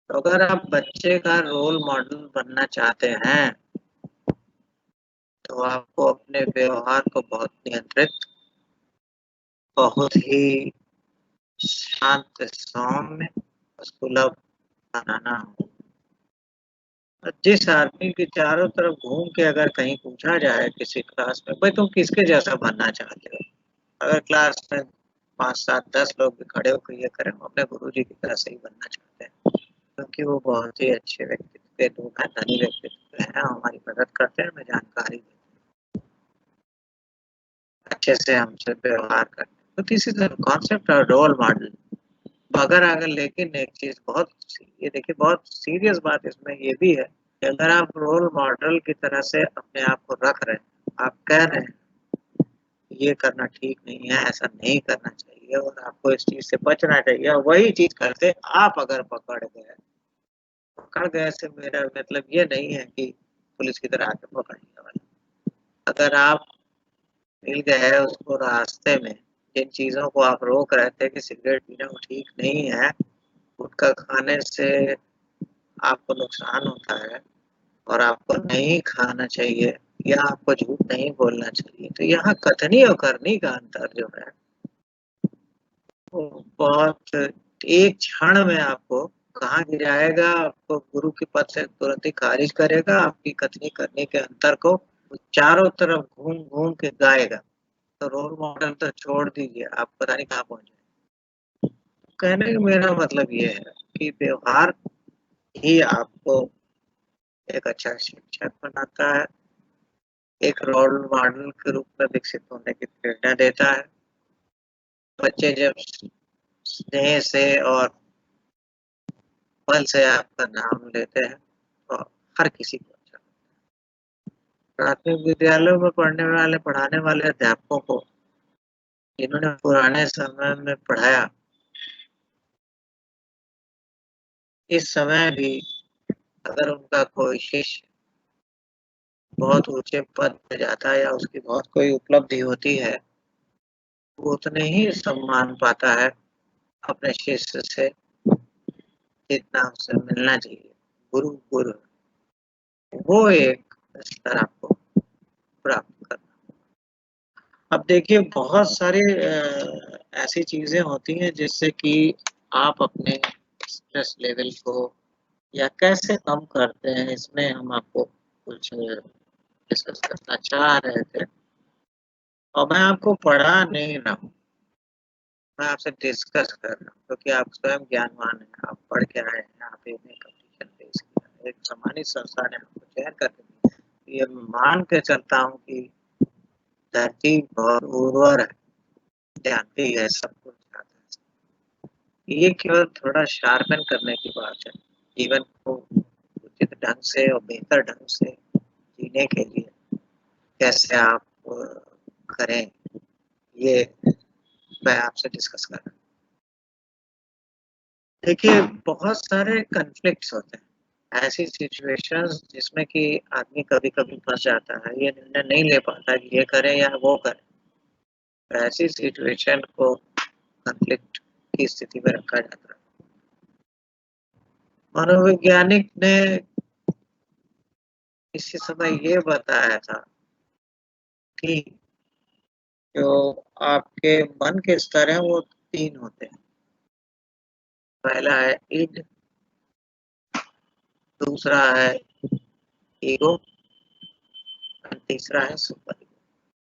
S1: तो अगर आप बच्चे का रोल मॉडल बनना चाहते हैं तो आपको अपने व्यवहार को बहुत नियंत्रित, बहुत ही शांत, सौम्य, सुलभ बनाना होगा। जिस आदमी के चारों तरफ घूम के अगर कहीं पूछा जाए किसी क्लास में, भाई तुम किसके जैसा बनना चाहते हो, अगर क्लास में 5, 7, 10 लोग भी खड़े होकर ये करें हम अपने गुरुजी की तरह से ही बनना चाहते हैं, क्योंकि वो बहुत ही अच्छे व्यक्तित्व के लोग हैं, धनी व्यक्तित्व हैं, हमारी मदद करते हैं, हमें जानकारी देते हैं, अच्छे से हमसे व्यवहार करते हैं। तो दिस इज कॉन्सेप्ट और रोल मॉडल। अगर लेकिन एक चीज बहुत, ये देखिए बहुत सीरियस बात इसमें ये भी है कि अगर आप रोल मॉडल की तरह से अपने आप को रख रहे हैं, आप कह रहे हैं ये करना ठीक नहीं है, ऐसा नहीं करना चाहिए और आपको इस चीज से बचना चाहिए, और वही चीज करते आप अगर पकड़ गए से मेरा मतलब ये नहीं है कि पुलिस की तरह आके पकड़ने वाला। अगर आप मिल गए उसको रास्ते में, जिन चीजों को आप रोक रहे थे कि सिगरेट पीना वो ठीक नहीं है, गुटखा खाने से आपको नुकसान होता है और आपको नहीं खाना चाहिए या आपको झूठ नहीं बोलना चाहिए, तो यहाँ कथनी और करनी का अंतर जो है वो बहुत एक क्षण में आपको कहाँ गिराएगा, आपको गुरु के पद से तुरंत ही खारिज करेगा, आपकी कथनी करने के अंतर को चारों तरफ घूम घूम के गाएगा। तो रोल मॉडल तो छोड़ दीजिए, आप पता नहीं कहाँ पहुंच जाए। कहने का मेरा मतलब ये है कि व्यवहार ही आपको एक अच्छा शिक्षक बनाता है, एक रोल मॉडल के रूप में विकसित होने की प्रेरणा देता है। बच्चे जब स्नेह से और बल से आपका नाम लेते हैं तो हर किसी को अच्छा। प्राथमिक विद्यालयों में पढ़ाने वाले अध्यापकों को, जिन्होंने पुराने समय में पढ़ाया, इस समय भी अगर उनका कोई शिष्य बहुत ऊंचे पद पे जाता है या उसकी बहुत कोई उपलब्धि होती है, वो उतने ही सम्मान पाता है अपने शिष्य से जितना उससे मिलना चाहिए। गुरु गुरु, वो एक स्तर आपको प्राप्त करना। अब देखिए बहुत सारी ऐसी चीजें होती हैं जिससे कि आप अपने स्ट्रेस लेवल को या कैसे कम करते हैं, इसमें हम आपको कुछ डिस्कस करना चाह रहे थे। और मैं आपको पढ़ा नहीं रहा हूँ, मैं आपसे डिस्कस कर रहा हूँ, क्योंकि आप स्वयं ज्ञानवान हैं, आप पढ़ के आए हैं, आप एक कंपटीशन फेस किया है, एक सम्मानित संस्था ने आपको चयन करके दिया। ये मान के चलता हूँ कि धरती बहुत उर्वर है, जानती है, सब कुछ जानता है। ये केवल थोड़ा शार्पन करने की बात है, जीवन को उचित ढंग से और बेहतर ढंग से जीने के लिए कैसे आप करें, ये मैं आपसे डिस्कस कर रहा हूँ। देखिए बहुत सारे कॉन्फ्लिक्ट्स होते हैं, ऐसी सिचुएशंस जिसमें कि आदमी कभी-कभी फँस जाता है, ये निर्णय नहीं ले पाता कि ये करे या वो करे। तो ऐसी सिचुएशन को कॉन्फ्लिक्ट की स्थिति में रखा जाता है। मनोवैज्ञानिक ने इसी समय ये बताया था कि जो आपके मन के स्तर हैं वो 3 होते हैं। पहला है इड, दूसरा है ईगो और तीसरा है सुपर ईगो।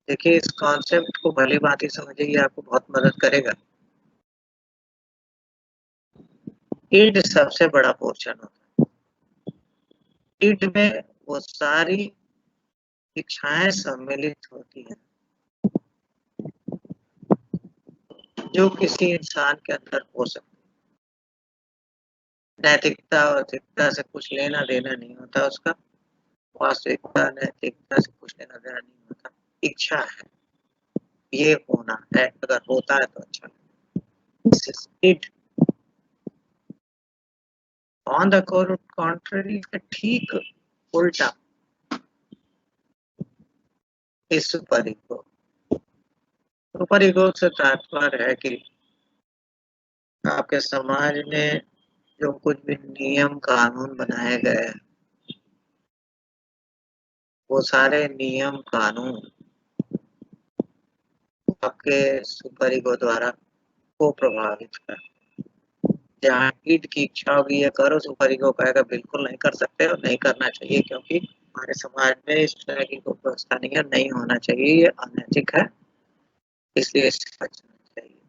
S1: देखिए इस कॉन्सेप्ट को भली-भांति समझिए, ये आपको बहुत मदद करेगा। ईड सबसे बड़ा पोर्शन होता है। ईड में वो सारी इच्छाएँ सम्मिलित होती हैं। जो किसी इंसान के अंदर हो सकती है। नैतिकता और औतिकता से कुछ लेना-देना नहीं होता उसका, वास्तविकता, नैतिकता से कुछ लेना-देना नहीं होता। इच्छा है, ये होना है, अगर होता है तो अच्छा लगता है। This is it. On the contrary इसका ठीक उल्टा इस सुपर ईगो। सुपर ईगो से तात्पर्य है कि आपके समाज में जो कुछ भी नियम कानून बनाए गए हैं, वो सारे नियम कानून आपके सुपर ईगो द्वारा को प्रभावित कर। जहाँ ईड की इच्छा होगी ये करो, सुपर ईगो कहेगा बिल्कुल नहीं कर सकते और नहीं करना चाहिए क्योंकि हमारे समाज में इस तरह की कोई व्यवस्था नहीं है, नहीं होना चाहिए, ये अनैतिक है, इसलिए इससे बचना चाहिए।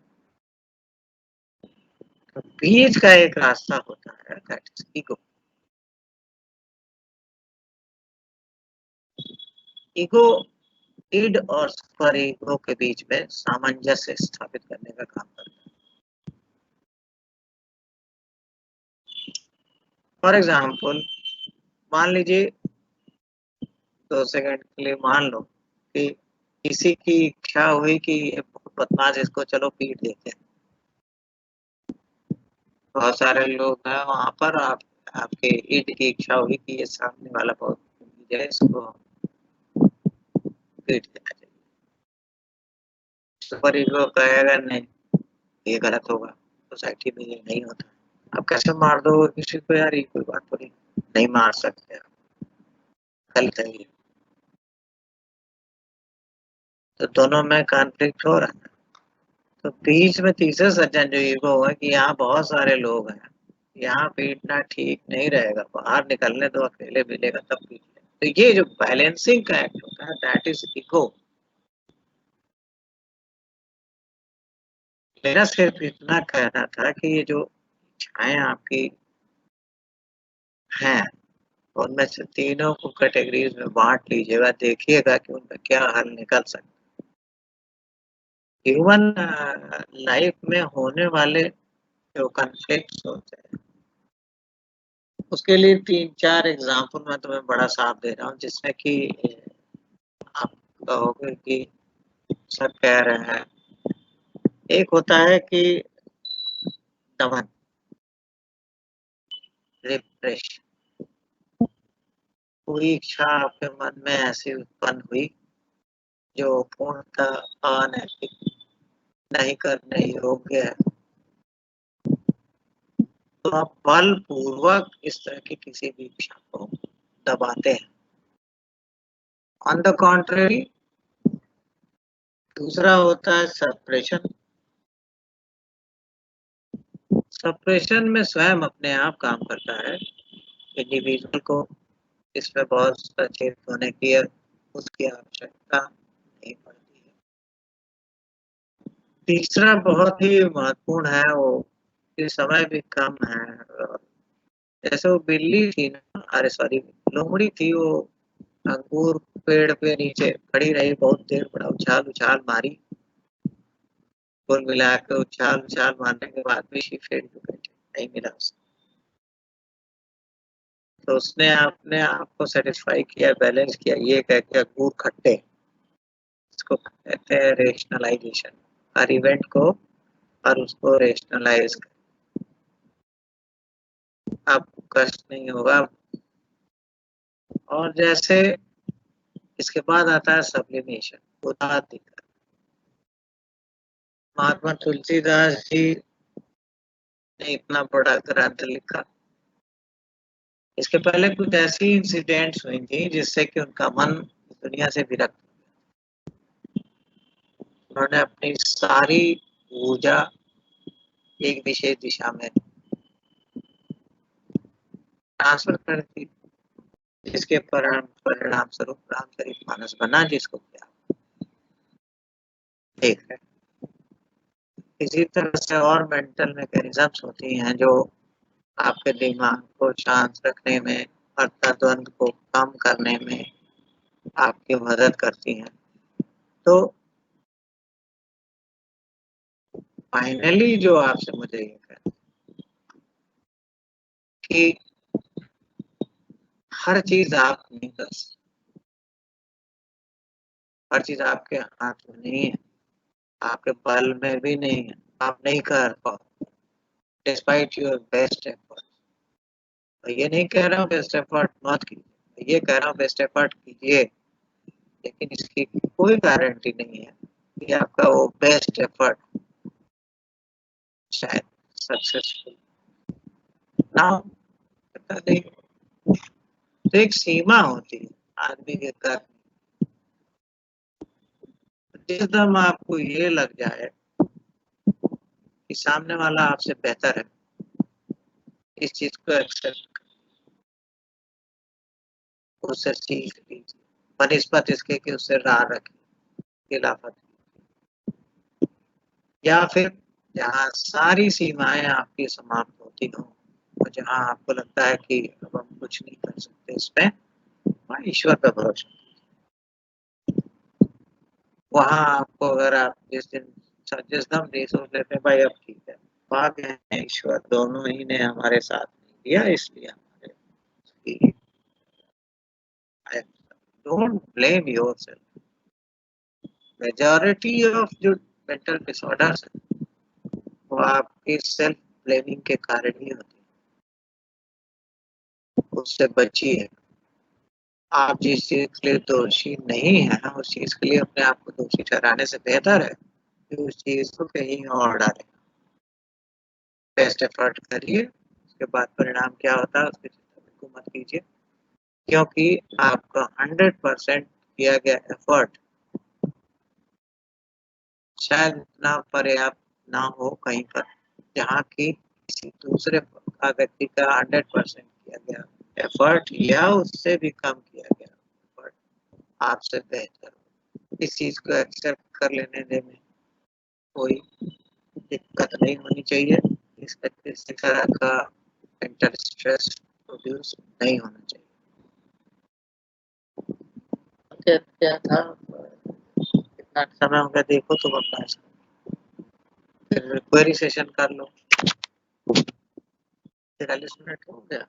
S1: तो बीच का एक रास्ता होता है दैट इज ईगो। ईगो ईड और सुपर ईगो के बीच में सामंजस्य स्थापित करने का काम करता है। फॉर एग्जाम्पल, मान लीजिए 2 सेकंड के लिए मान लो कि किसी की इच्छा हुई कि ये बहुत बदमाश, इसको चलो पीट देते हैं। बहुत सारे लोग हैं वहाँ पर, आपके ईद की इच्छा हुई कि ये सामने वाला बहुत जो है इसको पीट देना चाहिए। सुपर ईगो कहेगा नहीं, ये गलत होगा, सोसाइटी में ये नहीं होता। आप कैसे मार दोगे किसी को यार, ये कोई बात थोड़ी, नहीं मार सकते आप, गलत है ये। तो दोनों में कॉन्फ्लिक्ट हो रहा है। तो बीच में तीसरे सज्जन जो ईगो है कि यहाँ बहुत सारे लोग हैं, यहाँ पीटना ठीक नहीं रहेगा, बाहर निकलने दो, अकेले मिलेगा तब पीट ले। तो ये जो बैलेंसिंग का एक्ट होता है दैट इज ईगो। मेरा सिर्फ इतना कहना था कि ये जो इच्छाएं आपकी हैं, उनमें से तीनों को कैटेगरीज में बांट लीजिएगा, देखिएगा कि उनका क्या हल निकल सकता है। ह्यूमन लाइफ में होने वाले जो कॉन्फ्लिक्ट्स होते हैं, उसके लिए 3-4 एग्जाम्पल मैं तुम्हें बड़ा साफ दे रहा हूँ, जिसमें कि आप कहोगे कि सब कह रहे हैं। एक होता है कि दमन, रिप्रेशन। कोई इच्छा आपके मन में ऐसी उत्पन्न हुई जो पूर्णतः अनैतिक, नहीं करने योग्य है, तो आप बलपूर्वक इस तरह की किसी भी इच्छा को दबाते हैं। ऑन द कॉन्ट्ररी दूसरा होता है सप्रेशन। सप्रेशन में स्वयं अपने आप काम करता है, इंडिविजुअल को इसमें बहुत सचेत होने की उसकी आवश्यकता नहीं पड़ती है। तीसरा बहुत ही महत्वपूर्ण है, वो कि समय भी कम है। और जैसे वो बिल्ली थी ना, अरे सॉरी, लोमड़ी थी, वो अंगूर पेड़ पे नीचे खड़ी रही बहुत देर, बड़ा उछाल उछाल मारी, कुल मिला के उछाल उछाल मारने के बाद भी शी फेल्ड टू गेट, नहीं मिला उसे। तो उसने अपने आप को सेटिस्फाई किया, बैलेंस किया, ये कह के अंगूर खट्टे, इसको कहते हैं रेशनलाइजेशन। हर इवेंट को और उसको रेशनलाइज, आपको कष्ट नहीं होगा। और जैसे इसके बाद आता है सब्लिमेशन, उदात्तीकरण। महात्मा तुलसीदास जी ने इतना बड़ा ग्रंथ लिखा, इसके पहले कुछ ऐसी इंसिडेंट्स हुई थी जिससे कि उनका मन दुनिया से विरक्त। उन्होंने अपनी सारी ऊर्जा एक विशेष दिशा में ट्रांसफर कर दी, जिसके परिणाम स्वरूप रामचरितमानस बना, जिसको क्या देख रहे हैं। इसी तरह से और मेंटल मैकेनिज्म्स होती हैं जो आपके दिमाग को शांत रखने में, अर्थद्वंद को कम करने में आपकी मदद करती हैं। तो फाइनली जो आपसे मुझे ये कहना कि हर चीज़ आप नहीं कर सकते, हर चीज़ आपके हाथ में नहीं है, आपके बल में भी नहीं है, आप नहीं कर पाओ डिस्पाइट योर बेस्ट एफर्ट। ये नहीं कह रहा हूँ बेस्ट एफर्ट मत कीजिए, ये कह रहा हूँ बेस्ट एफर्ट कीजिए, लेकिन इसकी कोई गारंटी नहीं है कि आपका वो बेस्ट एफर्ट शायद सक्सेसफुल ना हो, पता नहीं। तो एक सीमा होती है आदमी के कर, एकदम आपको ये लग जाए कि सामने वाला आपसे बेहतर है, इस चीज को एक्सेप्ट उससे सीख लीजिए, बनिस्बत इसके कि उससे राह रखिए, खिलाफत, या फिर जहाँ सारी सीमाएं आपकी समाप्त होती हों और जहाँ आपको लगता है कि अब हम कुछ नहीं कर सकते इसमें, वहाँ ईश्वर पे भरोसा, वहाँ आपको अगर आप जिस दम नहीं सोच लेते भाई अब ठीक है, भाग्य है ईश्वर दोनों ही ने हमारे साथ नहीं दिया, इसलिए हमारे don't blame yourself. Majority of जो मेंटल डिसऑर्डर्स है वो आपके सेल्फ ब्लेमिंग के कारण ही होती है, उससे बचिए। आप जिस चीज के लिए दोषी नहीं है उस चीज के लिए अपने आप को दोषी ठहराने से बेहतर है कि उस चीज को कहीं और डालें। बेस्ट एफर्ट करिए, उसके बाद परिणाम क्या होता है उसकी चिंता बिल्कुल मत कीजिए, क्योंकि आपका 100% किया गया एफर्ट शायद इतना पर्याप्त ना हो कहीं पर, जहाँ की किसी दूसरे का व्यक्ति का 100% किया गया एफर्ट या उससे भी कम किया गया एफर्ट आपसे बेहतर हो। इस चीज को एक्सेप्ट कर लेने देने कोई दिक्कत नहीं होनी चाहिए, इसका किसी तरह का मेंटल स्ट्रेस प्रोड्यूस नहीं होना चाहिए। क्या क्या था, कितना समय हो गया देखो तो अपना, फिर क्वेरी सेशन कर लो, 43 मिनट हो गया,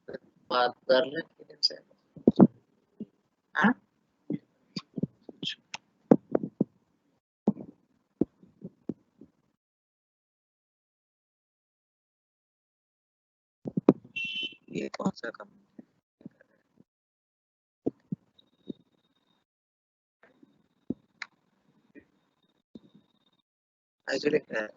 S1: फिर बात कर ले से। हाँ? ये कौन सा कम एक्चुअली क्या है,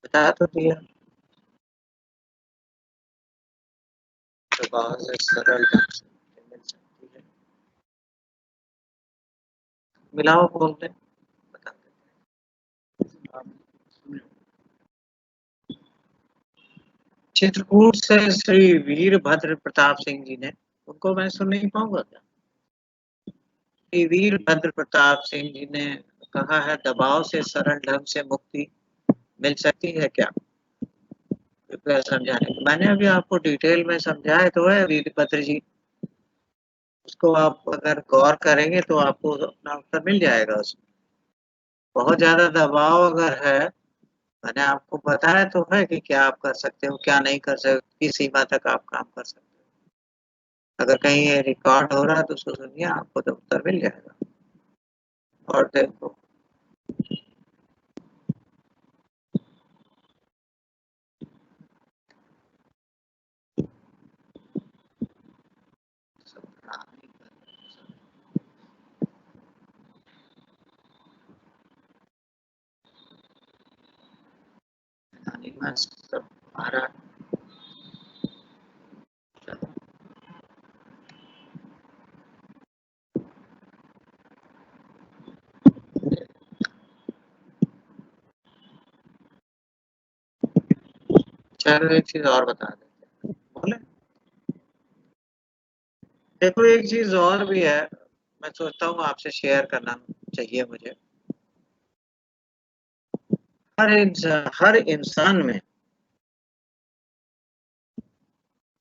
S1: बता तो दिया, तो बहुत से सरल ढंग से मिल सकती है, मिलाओ बोल दे बता दे। चित्रकूट से श्री वीरभद्र प्रताप सिंह जी ने, उनको मैं सुन नहीं पाऊंगा क्या? श्री वीरभद्र प्रताप सिंह जी ने कहा है, दबाव से सरल ढंग से मुक्ति मिल सकती है क्या? कृपया समझाने, मैंने अभी आपको डिटेल में समझाया तो है वीरभद्र जी, उसको आप अगर गौर करेंगे तो आपको अपना उत्तर मिल जाएगा उसमें। बहुत ज्यादा दबाव अगर है, मैंने आपको बताया तो है कि क्या आप कर सकते हो क्या नहीं कर सकते, किस सीमा तक आप काम कर सकते हो। अगर कहीं ये रिकॉर्ड हो रहा है तो उसको सुनिए, आपको तो उत्तर मिल जाएगा। और देखो, सब हमारा चलो एक चीज और बता देते हैं, बोले देखो एक चीज और भी है, मैं सोचता हूँ आपसे शेयर करना चाहिए मुझे। हर इंसान में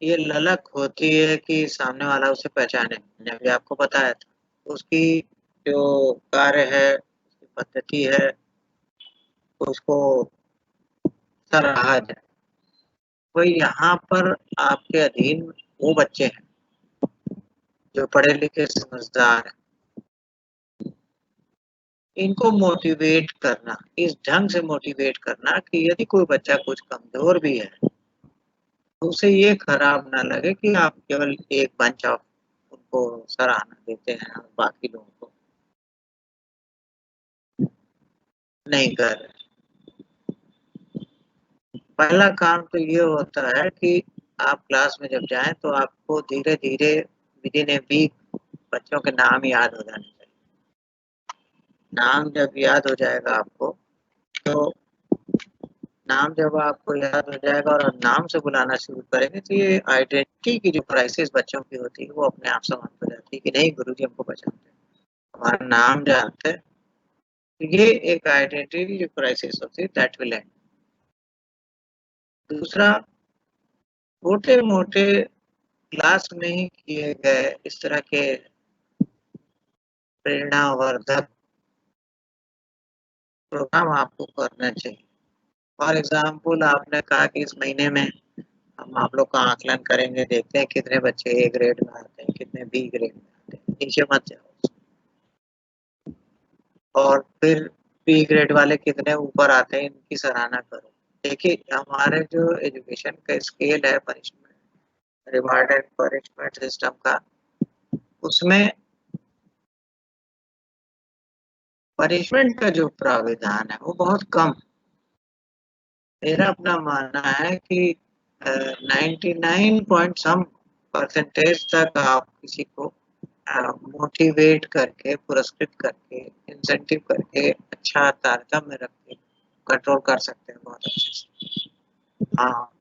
S1: ये ललक होती है कि सामने वाला उसे पहचाने। मैंने अभी आपको बताया था, उसकी जो कार्य है, उसकी पद्धति है, उसको सराहा जाए। वही यहाँ पर आपके अधीन वो बच्चे हैं, जो पढ़े-लिखे समझदार हैं। इनको मोटिवेट करना, इस ढंग से मोटिवेट करना कि यदि कोई बच्चा कुछ कमज़ोर भी है, तो उसे ये खराब ना लगे कि आप केवल एक बंच ऑफ उनको सराहना देते हैं और बाकी लोगों को नहीं कर रहे। पहला काम तो ये होता है कि आप क्लास में जब जाएँ तो आपको धीरे-धीरे विदिन ए वीक बच्चों के नाम याद हो जाने चाहिए। नाम जब याद हो जाएगा आपको, तो नाम जब आपको याद हो जाएगा और आप नाम से बुलाना शुरू करेंगे, तो ये आइडेंटिटी की जो क्राइसिस बच्चों की होती है, वो अपने आप समाप्त हो जाती है कि नहीं गुरुजी हमको पहचानते हैं, हमारा नाम जानते हैं। तो ये एक आइडेंटिटी की जो क्राइसिस होती है दैट विल एंड। दूसरा, छोटे-मोटे क्लास में ही किए गए इस तरह के प्रेरणावर्धक प्रोग्राम आपको करना चाहिए। फॉर एग्ज़ाम्पल आपने कहा कि इस महीने में हम आप लोग का आकलन करेंगे, देखते हैं कितने बच्चे ए ग्रेड में आते हैं, कितने बी ग्रेड में आते हैं। नीचे मत जाओ और फिर बी ग्रेड वाले कितने ऊपर आते हैं, इनकी सराहना करो। देखिए, हमारे जो एजुकेशन का स्केल है punishment, reward and punishment system का, उसमें पनिशमेंट का जो प्राविधान है, वो बहुत कम। मेरा अपना मानना है कि 99 पॉइंट सम परसेंटेज तक आप किसी को मोटिवेट करके, पुरस्कृत करके, इंसेंटिव करके, अच्छा तारतम्य रख के कंट्रोल कर सकते हैं बहुत अच्छे से। हाँ,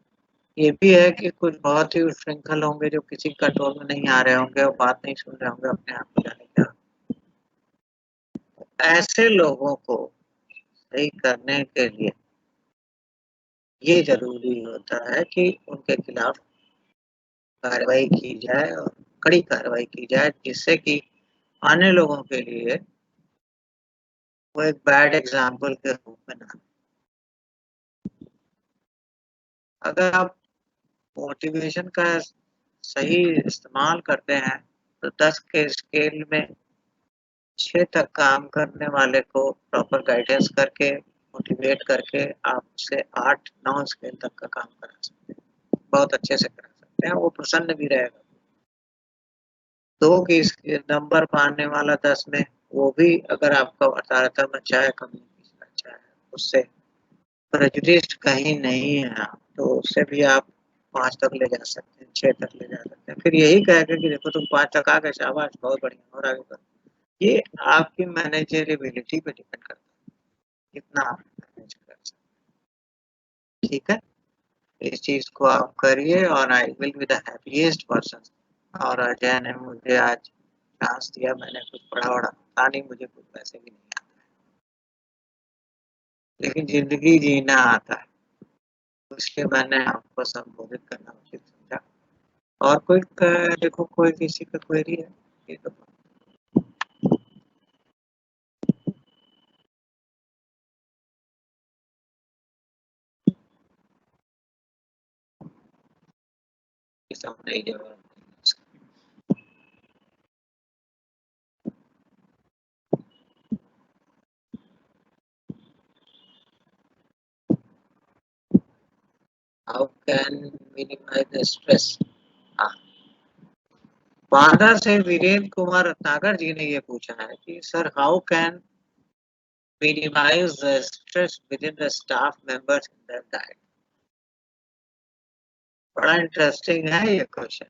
S1: ये भी है कि कुछ बहुत ही उच्छृंखल होंगे जो किसी कंट्रोल में नहीं आ रहे होंगे और बात नहीं सुन रहे होंगे अपने आप को जाने क्या। ऐसे लोगों को सही करने के लिए ये ज़रूरी होता है कि उनके खिलाफ कार्रवाई की जाए और कड़ी कार्रवाई की जाए जिससे कि आने लोगों के लिए वो एक बैड एग्ज़ाम्पल के रूप में ना। अगर आप मोटिवेशन का सही इस्तेमाल करते हैं, तो 10 के स्केल में 6 तक काम करने वाले को प्रॉपर गाइडेंस करके, मोटिवेट करके आप उसे 8-9 स्केल तक का काम करा सकते हैं। बहुत अच्छे से करा सकते हैं, वो प्रसन्न भी रहेगा। 2 की नंबर पाने वाला 10 में, वो भी अगर आपका तारतम्य अच्छा है, कम्युनिकेशन अच्छा है, उससे प्रेजुडिस्ड कहीं नहीं है आप, तो उससे भी आप 5 तक ले जा सकते हैं, 6 तक ले जा सकते हैं। फिर यही कहेगा कि देखो तुम 5 तक आ गए, शाबाश बहुत बढ़िया और आगे बढ़ो। ये आपकी मैनेजरेबिलिटी पे डिपेंड करता है, कितना आप मैनेज कर सकते हैं, ठीक है? इस चीज़ को आप करिए और I will be the happiest person. और अजय ने मुझे आज चांस दिया, मैंने कुछ पढ़ा-वढ़ा था नहीं, मुझे कुछ वैसे भी नहीं आता है। लेकिन ज़िंदगी जीना आता है, तो इसलिए मैंने आपको संबोधित करना उचित समझा। और कोई देखो कोई किसी का क्वेरी है? ये तो सब नहीं जवाब how can minimize the stress? हाँ, बांदा से वीरेंद्र कुमार रत्नाकर जी ने ये पूछा है कि sir how can minimize the stress within the staff members in their diet? बड़ा इंटरेस्टिंग है ये क्वेश्चन।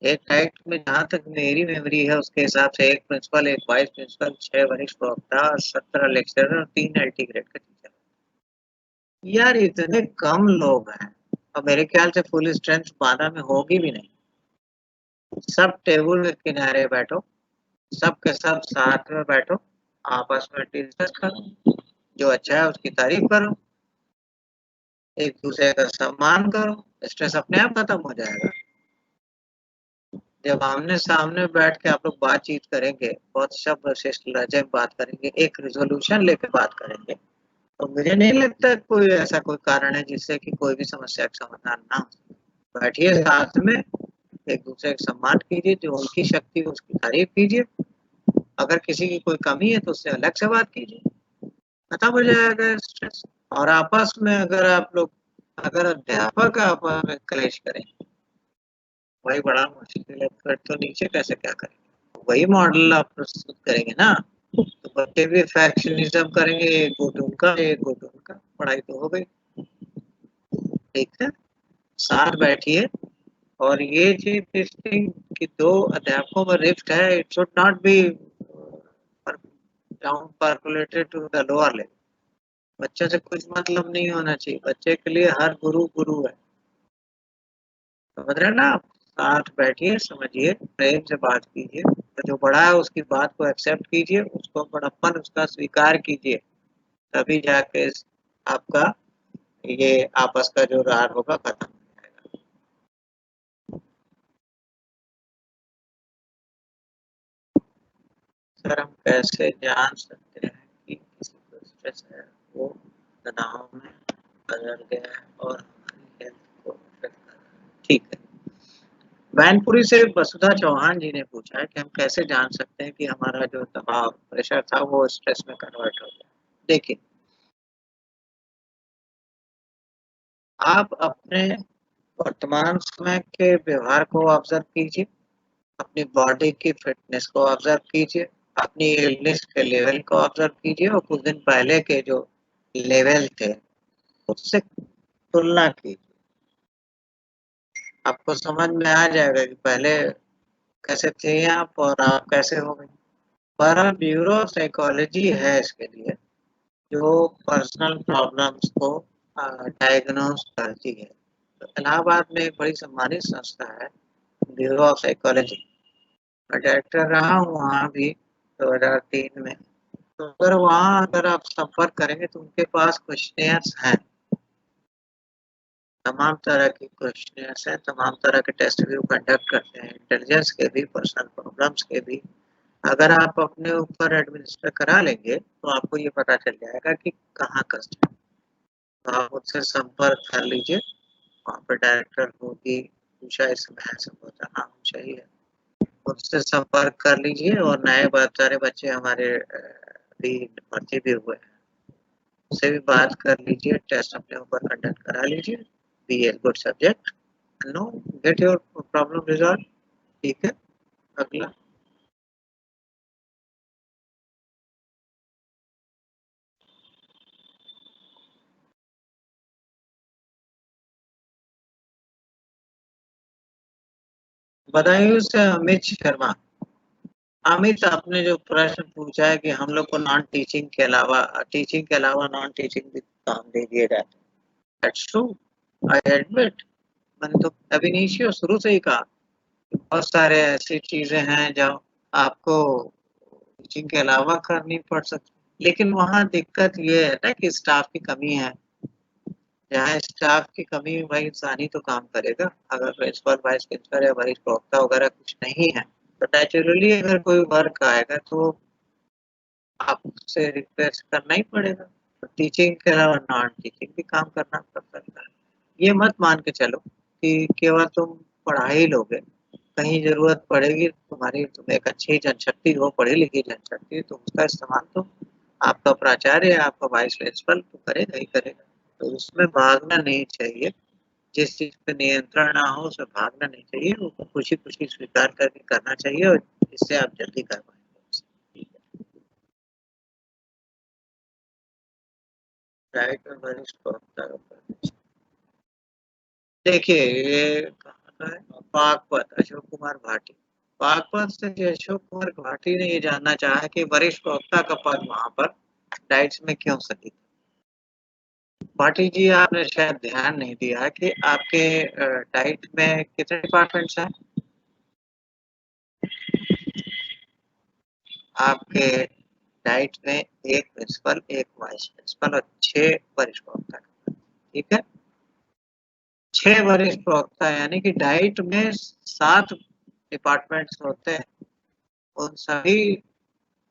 S1: एक डाइट में जहाँ तक मेरी मेमोरी है उसके हिसाब से एक प्रिंसिपल, एक वाइस प्रिंसिपल, 6 वरिष्ठ प्रवक्ता और 17 लेक्चरर और 3 एलटी ग्रेड के टीचर। यार इतने कम लोग हैं और मेरे ख्याल से फुल स्ट्रेंथ बांदा में होगी भी नहीं। सब टेबल के किनारे बैठो, सब के सब साथ में बैठो, आपस में डिस्कस करो, जो अच्छा है उसकी तारीफ करो, एक दूसरे का सम्मान करो, स्ट्रेस अपने आप खत्म हो जाएगा। जब आमने-सामने बैठ के आप लोग बातचीत करेंगे, बहुत शब्द-शिष्ट लहज़े में बात करेंगे, एक रिज़ॉल्यूशन लेके बात करेंगे, तो मुझे नहीं लगता कोई ऐसा कोई कारण है जिससे कि कोई भी समस्या का समाधान ना हो। बैठिए साथ में, एक-दूसरे का सम्मान कीजिए, जो उनकी शक्ति है उसकी तारीफ़ कीजिए, अगर किसी की कोई कमी है तो उससे अलग से बात कीजिए, खत्म हो जाएगा स्ट्रेस। और आपस में अगर अध्यापक आपस में क्लेश करें, वही बड़ा मुश्किल है, फिर तो नीचे कैसे क्या करेंगे? वही मॉडल आप प्रस्तुत करेंगे ना, तो बच्चे भी फैक्शनिज़्म करेंगे, एक गुट उनका, एक गुट उनका, पढ़ाई तो हो गई, ठीक है? साथ बैठिए और ये चीज़ दिस थिंग कि 2 अध्यापकों में रिफ्ट है, इट शुड नॉट बी पर down percolated to the lower level. बच्चे से कुछ मतलब नहीं होना चाहिए, बच्चे के लिए हर गुरु, गुरु है। समझ रहे हैं ना आप? साथ बैठिए, समझिए, प्रेम से बात कीजिए, तो जो बड़ा है उसकी बात को एक्सेप्ट कीजिए, उसको बड़प्पन उसका स्वीकार कीजिए, तभी जाके इस आपका ये आपस का जो रार होगा खत्म हो जाएगा। सर हम कैसे जान सकते हैं कि किसी को स्ट्रेस है, वो तनाव में बदल गया है और हमारी हेल्थ को अफ़ेक्ट कर रहा है? ठीक है। मैनपुरी से वसुधा चौहान जी ने पूछा है कि हम कैसे जान सकते हैं कि हमारा जो दबाव, प्रेशर था वो स्ट्रेस में कन्वर्ट हो गया। देखिए, आप अपने वर्तमान समय के व्यवहार को ऑब्ज़र्व कीजिए, अपनी बॉडी की फिटनेस को ऑब्ज़र्व कीजिए, अपनी इलनेस के लेवल को ऑब्ज़र्व कीजिए और कुछ दिन पहले के जो लेवल थे, उससे तुलना कीजिए। आपको समझ में आ जाएगा कि पहले कैसे थे आप और आप कैसे हो गए। पर ब्यूरो ऑफ साइकोलॉजी है इसके लिए, जो पर्सनल प्रॉब्लम्स को डायग्नोज करती है। तो इलाहाबाद में एक बड़ी सम्मानित संस्था है, ब्यूरो ऑफ साइकोलॉजी। मैं डायरेक्टर रहा हूँ वहाँ भी 2003 में। तो अगर आप संपर्क करेंगे तो उनके पास क्वेश्चनियर्स हैं, तमाम तरह की क्वेश्चनियर्स हैं, तमाम तरह के टेस्ट भी वो कंडक्ट करते हैं, इंटेलिजेंस के भी, पर्सनल प्रॉब्लम्स के भी। अगर आप अपने ऊपर एडमिनिस्टर करा लेंगे, तो आपको ये पता चल जाएगा कि कहाँ कष्ट है। तो आप मुझसे संपर्क कर लीजिए, वहाँ पे डायरेक्टर होगी, उषा इस समय संभवतः नाम उषा ही है। उनसे संपर्क कर लीजिए और नए बहुत सारे बच्चे हमारे अभी भर्ती भी हुए हैं। उससे भी बात कर लीजिए, टेस्ट अपने ऊपर कंडक्ट करा लीजिए, be a good subject, no get your problem resolved, ठीक है? अगला। बदायूं से अमित शर्मा। अमित, आपने जो प्रश्न पूछा है कि हम लोग को टीचिंग के अलावा नॉन टीचिंग भी काम दे दिए जाते हैं। That's true, I admit. मैंने तो ab initio शुरू से ही कहा, बहुत सारे ऐसी चीज़ें हैं जो आपको टीचिंग के अलावा करनी पड़ सकती है। लेकिन वहाँ दिक्कत ये है ना कि स्टाफ की कमी है। जहाँ स्टाफ की कमी है वही इंसान ही तो काम करेगा। अगर प्रिंसिपल, वाइस प्रिंसिपल या वरिष्ठ प्रवक्ता वगैरह कुछ नहीं है, तो नेचुरली अगर कोई वर्क आएगा तो आपसे रिक्वेस्ट करना ही पड़ेगा। तो टीचिंग के अलावा नॉन टीचिंग भी काम करना पड़ सकता है। ये मत मान के चलो कि केवल तुम पढ़ा ही लोगे, कहीं ज़रूरत पड़ेगी तुम एक अच्छी जनशक्ति हो, पढ़ी-लिखी जनशक्ति, तो उसका इस्तेमाल तो आपका प्राचार्य या आपका वाइस प्रिंसिपल तो करेगा ही करेगा। तो उसमें भागना नहीं चाहिए, जिस चीज़ पे नियंत्रण ना हो उसमें भागना नहीं चाहिए, वो खुशी-खुशी स्वीकार करके करना चाहिए और इससे आप जल्दी कर पाएँगे। ठीक है। डाइट में वरिष्ठ प्रवक्ता का प्रवेश। देखिए, ये कहाँ का है? बागपत, अशोक कुमार भाटी। बागपत से जी अशोक कुमार भाटी ने ये जानना चाहा कि वरिष्ठ प्रवक्ता का पद वहाँ पर डाइट्स में क्यों सही? भाटी जी, आपने शायद ध्यान नहीं दिया कि आपके डाइट में कितने डिपार्टमेंट्स हैं? आपके डाइट में एक प्रिंसिपल, एक वाइस प्रिंसिपल और 6 वरिष्ठ प्रवक्ता, ठीक है। 6 वरिष्ठ प्रवक्ता यानी कि डाइट में 7 डिपार्टमेंट्स होते हैं। उन सभी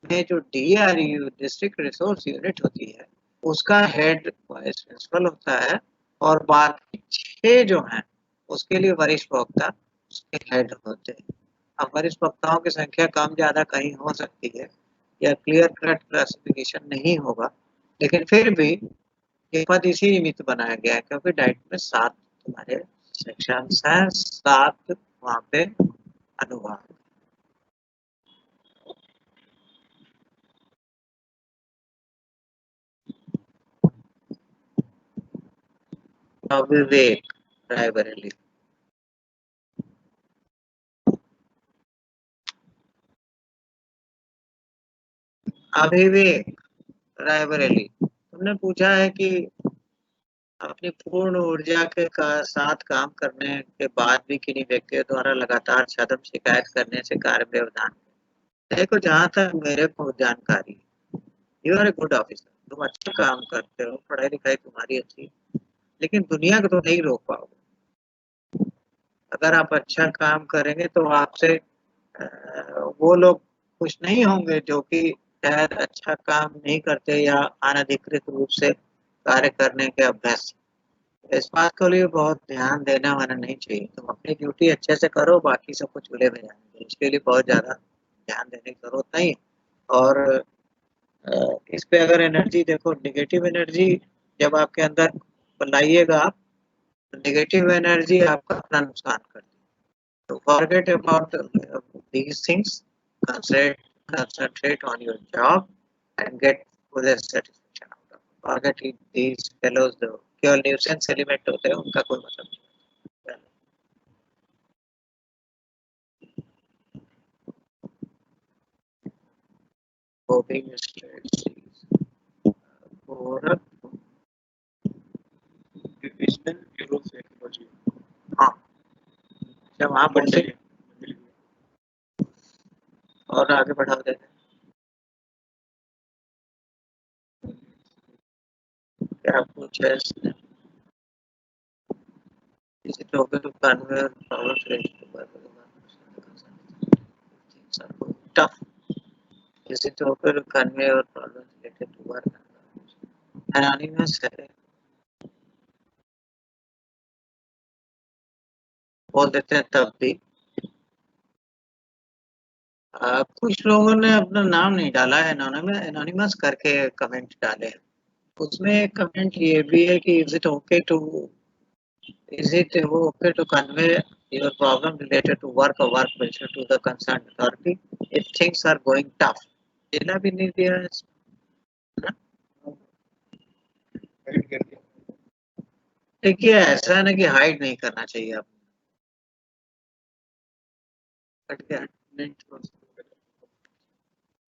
S1: में जो डीआरयू डिस्ट्रिक्ट रिसोर्स यूनिट होती है, उसका हेड वाइस प्रिंसिपल होता है और बाकी 6 जो हैं, उसके लिए वरिष्ठ प्रवक्ता उसके हेड होते हैं। अब वरिष्ठ प्रवक्ताओं की संख्या कम ज़्यादा कहीं हो सकती है या क्लियर कट क्लासिफिकेशन नहीं होगा, लेकिन फिर भी ये पद इसी निमित्त बनाया गया है क्योंकि डाइट में 7 तुम्हारे सेक्शंस हैं, 7 वहाँ पे अनुभाग। विवेक रायबरेली। अभिवेक रायबरेली, तुमने पूछा है कि अपनी पूर्ण ऊर्जा के साथ काम करने के बाद भी किन्हीं व्यक्तियों द्वारा लगातार छदम शिकायत करने से कार्य व्यवधान। देखो, जहाँ तक मेरे को जानकारी है, you are a good officer, तुम अच्छा काम करते हो, पढ़ाई लिखाई तुम्हारी अच्छी है, लेकिन दुनिया को तो नहीं रोक पाओगे। अगर आप अच्छा काम करेंगे तो आपसे वो लोग खुश नहीं होंगे जो कि शायद अच्छा काम नहीं करते या अनधिकृत रूप से कार्य करने के अभ्यस्त। इस बात के लिए बहुत ध्यान देना वाना नहीं चाहिए। तुम अपनी ड्यूटी अच्छे से करो, बाकी सब कुछ चूल्हे में जाने दो, इसके लिए बहुत ज़्यादा ध्यान देने की ज़रूरत नहीं। और इस पे अगर एनर्जी देखो, नेगेटिव एनर्जी जब आपके अंदर लाइएगा आप, तो नेगेटिव एनर्जी आपका अपना नुकसान करती है। तो forget about these things, concentrate on your job and get full satisfaction out of it. Forget these fellows, जो केवल न्यूसेंस एलिमेंट होते हैं, उनका कोई मतलब नहीं। Hoping strategies, Gorakh divisional bureau psychology. हाँ, जब वहाँ पर से और आगे बढ़ा देते हैं। क्या पूछा है इसने? Is it okay to convey problems related to work? Things are going tough. Is it okay to convey your problems related to work? Anonymous है, बोल देते हैं तब भी। कुछ लोगों ने अपना नाम नहीं डाला है, एनोनिमस करके कमेंट डाले हैं। उसमें एक कमेंट ये भी है कि is it okay to convey your problem related to work or work pressure to the concerned authority if things are going tough? देना भी नहीं दिया है इसमें। देखिए, ऐसा है ना कि हाइड नहीं करना चाहिए आप।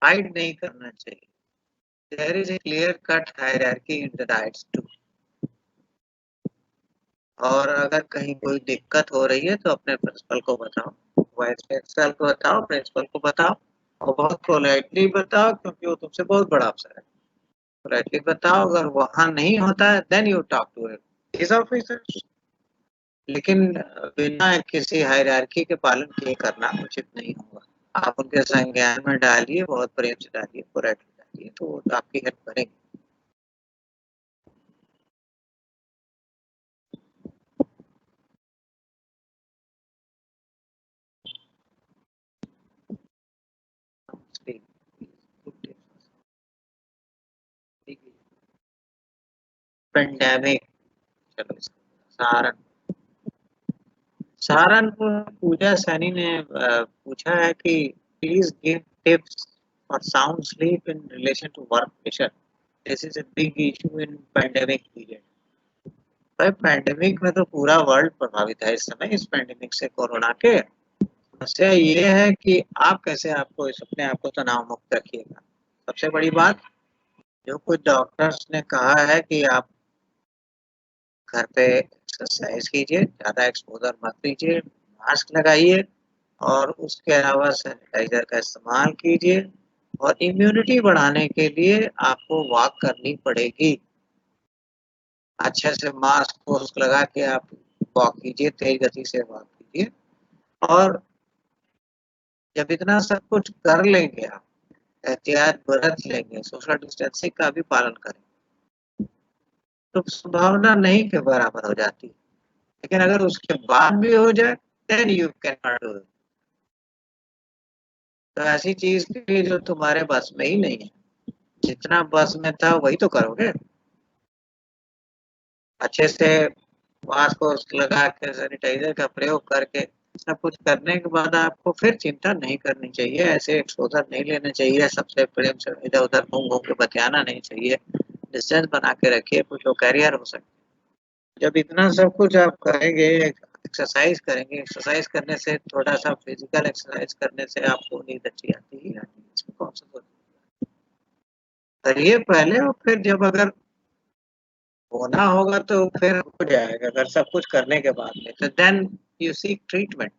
S1: हाइड नहीं करना चाहिए। There is a clear cut hierarchy in the rights too. और अगर कहीं कोई दिक्कत हो रही है तो अपने प्रिंसिपल को बताओ, वाइस प्रिंसिपल को बताओ, प्रिंसिपल को बताओ और बहुत पोलाइटली बताओ क्योंकि वो तुमसे बहुत बड़ा अफसर है। पोलाइटली बताओ, अगर वहाँ नहीं होता है then you talk to his officer. लेकिन बिना किसी हायरार्की के पालन किए करना उचित नहीं होगा। आप उनके संज्ञान में डालिए, बहुत प्रेम से डालिए, पोलाइटली डालिए, तो वो आपकी हेल्प करेंगे। पेंडेमिक, चलो सहारनपुर। सहारनपुर पूजा सैनी ने पूछा है कि please give tips for sound sleep in relation to work pressure. This is a big issue in pandemic period. भाई, पेंडेमिक में तो पूरा वर्ल्ड प्रभावित है इस समय, इस पेंडेमिक से, कोरोना के। समस्या ये है कि आप कैसे आपको अपने आप को तनाव मुक्त रखिएगा। सबसे बड़ी बात, जो कुछ डॉक्टर्स ने कहा है कि आप घर पे एक्सरसाइज कीजिए, ज़्यादा एक्सपोज़र मत लीजिए, मास्क लगाइए और उसके अलावा सैनिटाइज़र का इस्तेमाल कीजिए और इम्यूनिटी बढ़ाने के लिए आपको वॉक करनी पड़ेगी। अच्छे से मास्क लगा के आप वॉक कीजिए, तेज गति से वॉक कीजिए। और जब इतना सब कुछ कर लेंगे आप, एहतियात बरत लेंगे, सोशल डिस्टेंसिंग का भी पालन करें, तो संभावना नहीं के बराबर हो जाती। लेकिन अगर उसके बाद भी हो जाए, then you can not do it. तो ऐसी चीज के लिए जो तुम्हारे बस में ही नहीं है, जितना बस में था वही तो करोगे। अच्छे से मास्क लगा के, सैनिटाइजर का प्रयोग करके, सब कुछ करने के बाद आपको फिर चिंता नहीं करनी चाहिए। ऐसे एक्सपोजर नहीं लेना चाहिए, सबसे प्रेम से इधर उधर घूम घूम के बतियाना नहीं चाहिए। डिस्टेंस बना के रखिए, कुछ लोग कैरियर हो सकते हैं। जब इतना सब कुछ आप करेंगे, एक्सरसाइज करेंगे, एक्सरसाइज करने से, थोड़ा सा फिजिकल एक्सरसाइज करने से आपको नींद अच्छी आती ही आती है, इसमें कौन सा दोष है? करिए पहले, और फिर जब अगर होना होगा तो फिर हो जाएगा, अगर सब कुछ करने के बाद में, तो देन यू सीक ट्रीटमेंट।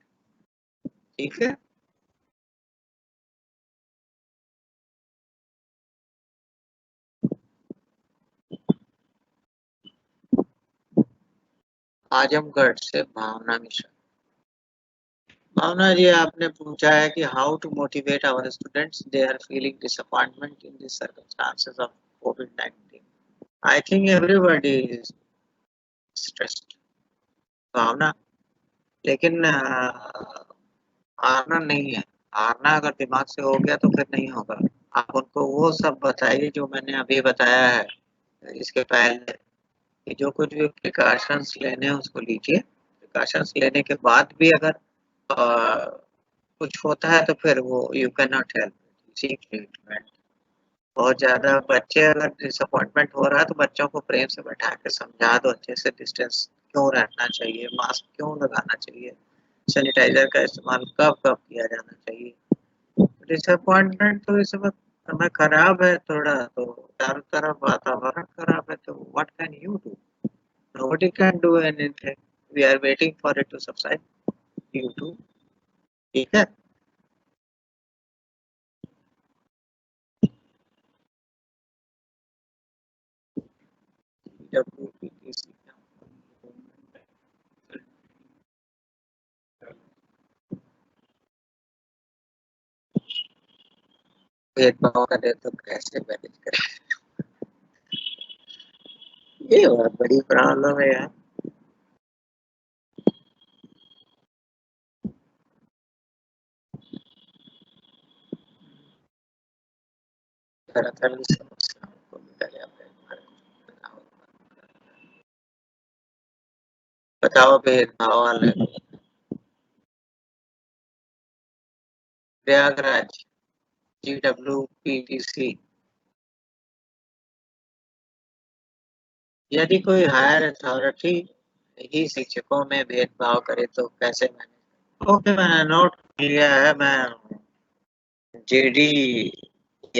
S1: ठीक है। आजमगढ़ से भावना मिश्रा। भावना जी, आपने पूछा है कि how to motivate our students, they are feeling disappointment in this circumstances of कोविड-19। I think everybody is stressed. Bhavna, लेकिन हारना नहीं है। हारना अगर दिमाग से हो गया तो फिर नहीं होगा। आप उनको वो सब बताइए जो मैंने अभी बताया है इसके पहले, कि जो कुछ भी प्रिकॉशंस लेने हैं उसको लीजिए। प्रिकॉशंस लेने के बाद भी अगर कुछ होता है तो फिर वो you can not help, seek treatment. बहुत ज़्यादा बच्चे अगर डिसअपॉइंटमेंट हो रहा है तो बच्चों को प्रेम से बैठा के समझा दो अच्छे से, डिस्टेंस क्यों रखना चाहिए, मास्क क्यों लगाना चाहिए, सैनिटाइजर का इस्तेमाल कब-कब किया जाना चाहिए। डिसअपॉइंटमेंट तो इस वक़्त समय खराब है थोड़ा, तो चारों तरफ वातावरण खराब है, तो what can you do? Nobody can do anything. We are waiting for it to subside. You too. ठीक है? डब्ल्यूपीटीसी का भेदभाव करे तो कैसे मैनेज करें? ये बहुत बड़ी प्रॉब्लम है यार। दरअसल इस समस्याओं को मिटाया जाए। बताओ भेदभाव वाले। प्रयागराज, GWPTC। यदि कोई हायर अथॉरिटी ही शिक्षकों में भेदभाव करे तो कैसे मैनेज? ओके, मैंने नोट कर लिया है। मैं जेडी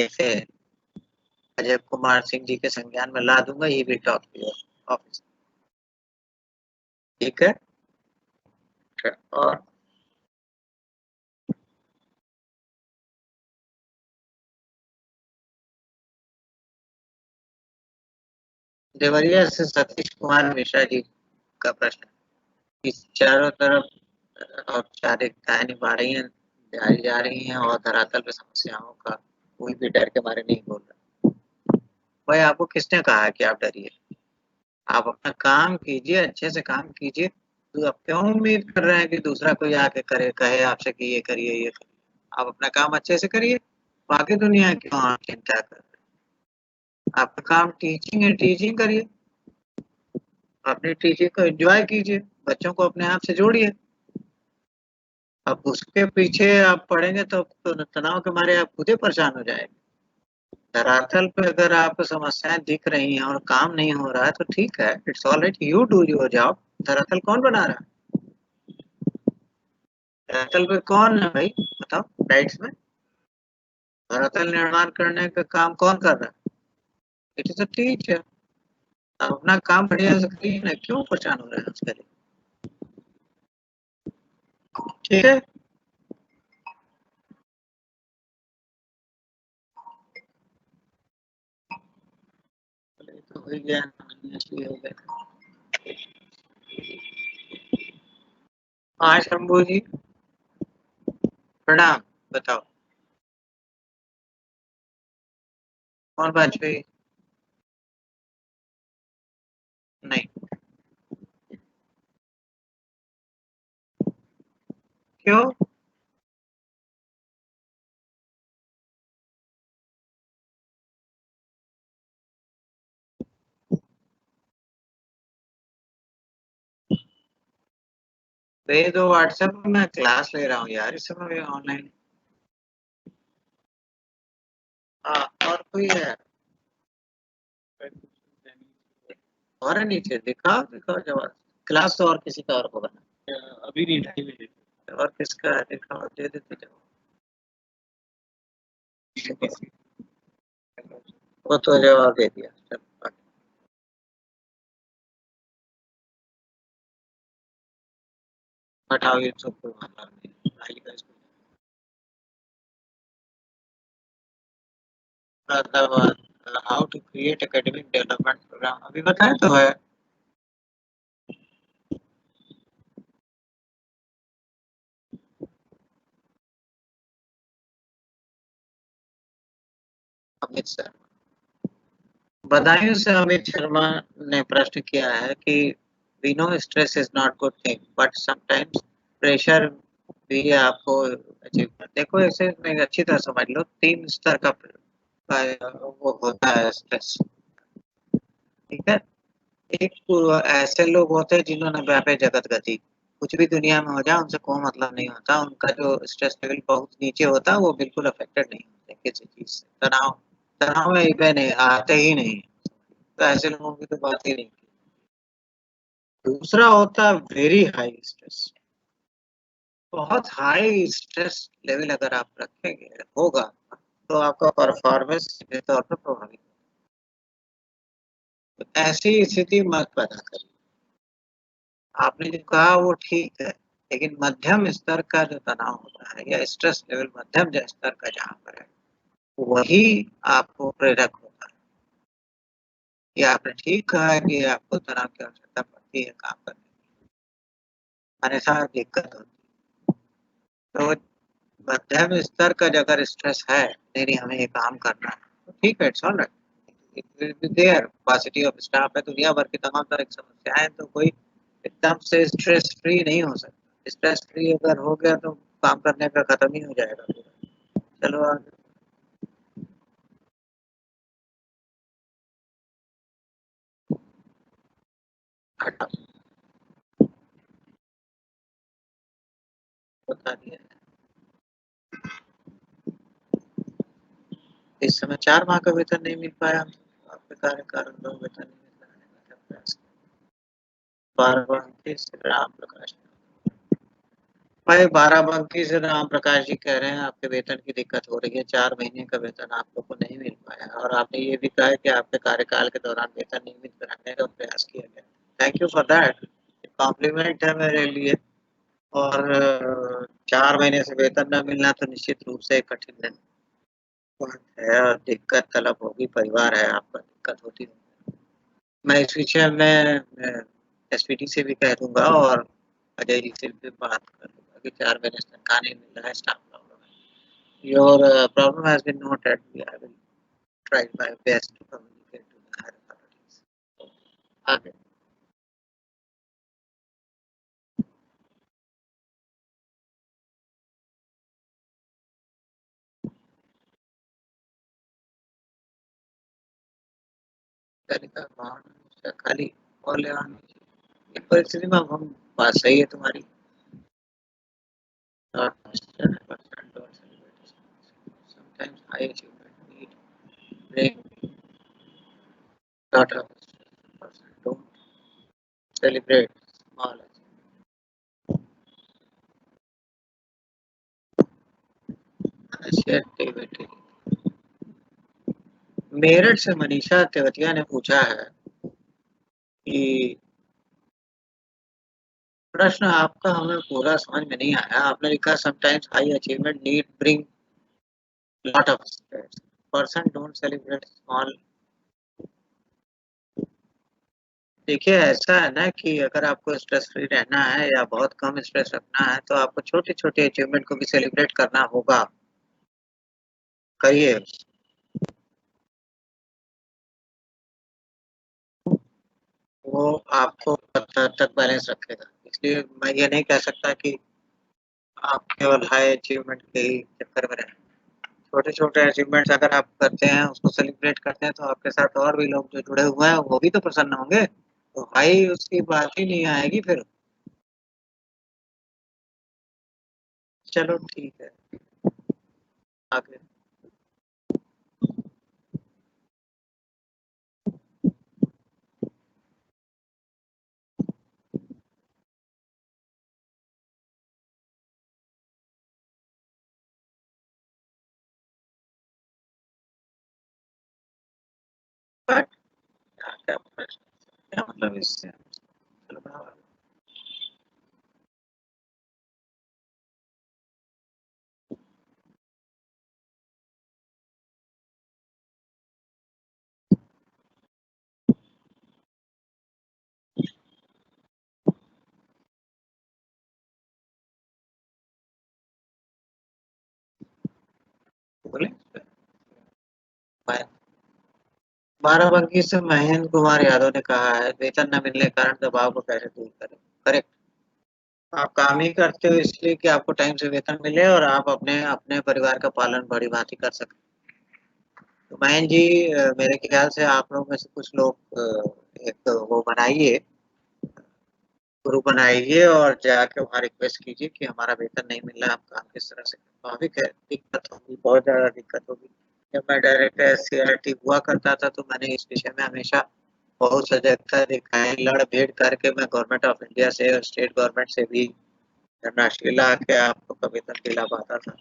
S1: से अजय कुमार सिंह जी के संज्ञान में ला दूंगा, ये भी टॉप ऑफिस। ठीक है। और देवरिया से सतीश कुमार मिश्रा जी का प्रश्न, इस चारों तरफ औपचारिकताएं निभा रही हैं, जारी जा रही हैं, और धरातल पे समस्याओं का कोई भी डर के बारे नहीं बोल रहा। भाई, आपको किसने कहा है कि आप डरिए? आप अपना काम कीजिए, अच्छे से काम कीजिए। तो आप क्यों उम्मीद कर रहे हैं कि दूसरा कोई आके करे, कहे आपसे कि ये करिए, ये करिए? आप अपना काम अच्छे से करिए, बाकी दुनिया की क्यों आप चिंता कर रहे हैं? आपका काम टीचिंग है, टीचिंग करिए। अपनी टीचिंग को एन्जॉय कीजिए, बच्चों को अपने आप से जोड़िए। अब उसके पीछे आप पड़ेंगे तो तनाव के मारे आप खुद ही परेशान हो जाएँगे। धरातल पे अगर आपको समस्याएँ दिख रही हैं और काम नहीं हो रहा है तो ठीक है, it's alright, you do your job. धरातल कौन बना रहा है? धरातल पे कौन है भाई? बताओ राइट्स में। धरातल निर्माण करने का काम कौन कर रहा है? It is a teacher. आप अपना काम बढ़िया से करिए ना, क्यों परेशान हो रहे हैं उसके लिए? ठीक है? भी गया, भी हो गया। हाँ शंभू जी, प्रणाम। बताओ कौन वाजपेयी? नहीं। क्यों? भेज दो व्हाट्सएप में, मैं क्लास ले रहा हूँ यार इस समय ऑनलाइन। हाँ, और कोई है? और है नीचे, दिखाओ दिखाओ जवाब। क्लास तो और किसी का और होगा ना। अभी नहीं, 2:30 बजे। और किसका है? दिखाओ, दे देते जवाब। वो तो जवाब दे दिया। चलो, हटाओ ये सब, कोई मतलब नहीं आइएगा इसमें। मतलब how to create academic development programme अभी बताया तो है। अमित शर्मा, बदायूं से अमित शर्मा ने प्रश्न किया है कि we know stress is not good thing but sometimes pressure भी आपको अचीव कर। देखो ऐसे में अच्छी तरह समझ लो, 3 स्तर वो होता है स्ट्रेस। ठीक है। एक ऐसे लोग होते हैं जिन्होंने व्यापे जगत गति, कुछ भी दुनिया में हो जाए उनसे कोई मतलब नहीं होता, उनका जो स्ट्रेस लेवल बहुत नीचे होता है, वो बिल्कुल अफेक्टेड नहीं होते किसी चीज से। तनाव तनाव में इतने नहीं आते ही नहीं, तो ऐसे लोगों की तो बात ही नहीं। दूसरा होता है वेरी हाई स्ट्रेस। बहुत हाई स्ट्रेस लेवल अगर आप रखेंगे होगा तो आपका परफॉर्मेंस सीधे तौर पर प्रभावित होगा। ऐसी स्थिति मत पैदा करिए। आपने जो कहा वो ठीक है, लेकिन मध्यम स्तर का जो तनाव होता है या स्ट्रेस लेवल मध्यम स्तर का जहाँ पर है, वही आपको प्रेरक होता है। ये आपने ठीक कहा है कि आपको तनाव की आवश्यकता पड़ती है काम करने में, अन्यथा दिक्कत होती है। तो मध्यम स्तर का अगर स्ट्रेस है, नहीं हमें ये काम करना है, तो ठीक है, it's all right. It will be there, paucity of staff है, दुनिया भर की तमाम तरह की समस्याएं, तो कोई एकदम से स्ट्रेस फ्री नहीं हो सकता। स्ट्रेस फ्री अगर हो गया तो काम करने का खत्म ही हो जाएगा पूरा। चलो आगे। हटाओ, बता दिया। इस समय 4 माह का वेतन नहीं मिल पाया, आपके कार्यकाल में वेतन नहीं मिल रहा है। बाराबंकी से राम प्रकाश, भाई बाराबंकी से राम प्रकाश जी कह रहे हैं आपके वेतन की दिक्कत हो रही है, 4 महीने का वेतन आप लोग को नहीं मिल पाया, और आपने ये भी कहा है कि आपके कार्यकाल के दौरान वेतन नियमित कराने का प्रयास किया गया। Thank you for that, compliment है मेरे लिए। और 4 महीने से वेतन न मिलना तो निश्चित रूप से एक कठिन बात है, और दिक्कत तलब होगी, परिवार है आपका, दिक्कत होती है। मैं इस विषय में एसपीटी से भी कह दूंगा, और अजय जी से भी बात कर लूंगा कि 4 महीने से तनख्वाह नहीं मिल रहा है, स्टाफ प्रॉब्लम है। Your problem has been noted, I will try my best to communicate to the higher authorities. आगे तरीका कौन खाली और ले आने की परिस्थिति में हम, बात सही है तुम्हारी। Sometimes high achievement need break, not a person don't celebrate small achievement। Meerut से मनीषा तेवतिया ने पूछा है कि प्रश्न आपका हमें पूरा समझ में नहीं आया। आपने लिखा sometimes high achievement need bring lot of person don't celebrate small देखिए, ऐसा है ना कि अगर आपको स्ट्रेस फ्री रहना है या बहुत कम स्ट्रेस रखना है, तो आपको छोटे-छोटे अचीवमेंट को भी सेलिब्रेट करना होगा। करिए, वो आपको हद तक बैलेंस रखेगा। इसलिए मैं ये नहीं कह सकता कि आप केवल हाई अचीवमेंट के ही चक्कर में रहें। छोटे-छोटे अचीवमेंट्स अगर आप करते हैं, उसको सेलिब्रेट करते हैं, तो आपके साथ और भी लोग जो जुड़े हुए हैं, वो भी तो प्रसन्न होंगे। तो हाई उसकी बात ही नहीं आएगी फिर। चलो ठीक है, आगे बट क्या क्या मतलब इससे? चलो बढ़ाओ। बोले? मैं बाराबंकी से महेंद्र कुमार यादव ने कहा है, वेतन न मिलने के कारण दबाव को कैसे दूर करें? करेक्ट। आप काम ही करते हो इसलिए कि आपको टाइम से वेतन मिले और आप अपने अपने परिवार का पालन बड़ी-भाँति कर सकें। तो महेंद्र जी मेरे ख्याल से आप लोग में से कुछ लोग एक वो बनाइए, ग्रुप बनाइए और जाके वहाँ रिक्वेस्ट कीजिए कि हमारा वेतन नहीं मिल रहा है, हम काम किस तरह से करें। स्वाभाविक है, दिक्कत होगी, बहुत ज़्यादा दिक्कत होगी। जब मैं डायरेक्टर एससीईआरटी हुआ करता था, तो मैंने इस विषय में हमेशा बहुत सजगता दिखाई, लड़-भिड़ करके मैं गवर्नमेंट ऑफ इंडिया से और स्टेट गवर्नमेंट से भी धनराशि ला के आपको का वेतन दिला पाता था।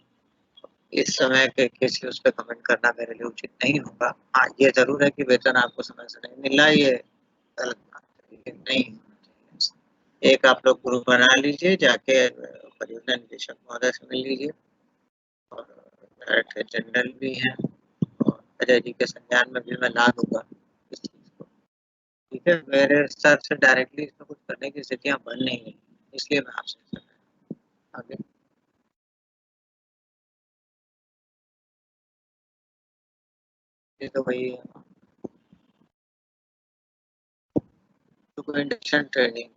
S1: इस समय के किसी उस पे कमेंट करना मेरे लिए उचित नहीं होगा। हाँ, ये ज़रूर है कि वेतन आपको समय से नहीं मिल रहा है, ये गलत बात है, ये नहीं होना चाहिए। एक आप लोग ग्रुप बना लीजिए, जाके परियोजना निदेशक महोदय से मिल लीजिए और डायरेक्टर जनरल भी हैं और अजय जी के संज्ञान में भी मैं ला दूँगा इस चीज़ को। ठीक है? मेरे स्तर से डायरेक्टली इसमें कुछ करने की स्थितियाँ बन नहीं रही, इसलिए मैं आपसे ऐसा कह रहा हूँ। आगे ये तो वही है, तो कोई इंडक्शन ट्रेनिंग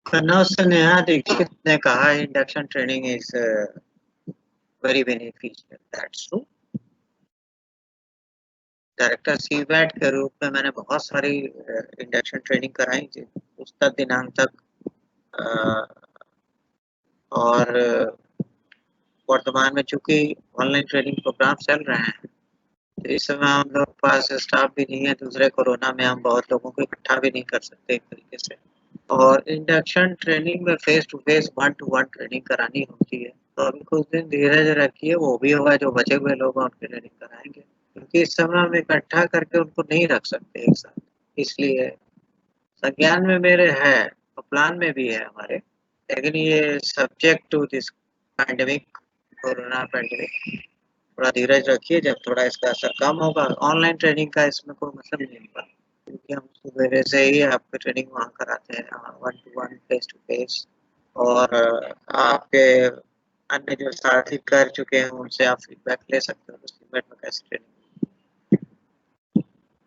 S1: कन्नौज से नेहा दीक्षित ने कहा induction training is very beneficial, that's true. Director सीबैट के रूप में मैंने बहुत सारी इंडक्शन ट्रेनिंग कराई थी, उस तक दिनांक तक अ, और वर्तमान में चूँकि ऑनलाइन ट्रेनिंग प्रोग्राम चल रहे हैं, तो इस समय हम लोग के पास स्टाफ भी नहीं है, दूसरे कोरोना में हम बहुत लोगों को इकट्ठा भी नहीं कर सकते एक तरीके से। और इंडक्शन ट्रेनिंग में face to face, one to one training करानी होती है। तो अभी कुछ दिन धीरज रखिए, वो भी होगा, जो बचे हुए लोग हैं उनकी ट्रेनिंग कराएँगे। क्योंकि इस समय हम इकट्ठा करके उनको नहीं रख सकते एक साथ, इसलिए संज्ञान में मेरे है और प्लान में भी है हमारे, लेकिन ये subject to this pandemic, corona pandemic, थोड़ा धीरज रखिए, जब थोड़ा इसका असर कम होगा, ऑनलाइन ट्रेनिंग का इसमें कोई मतलब नहीं होगा। क्योंकि हम सवेरे से ही आपकी ट्रेनिंग वहाँ कराते हैं, one to one, face to face और आपके अन्य जो साथी कर चुके हैं, उनसे आप फीडबैक ले सकते हो, उस फीडबैक में कैसे ट्रेनिंग।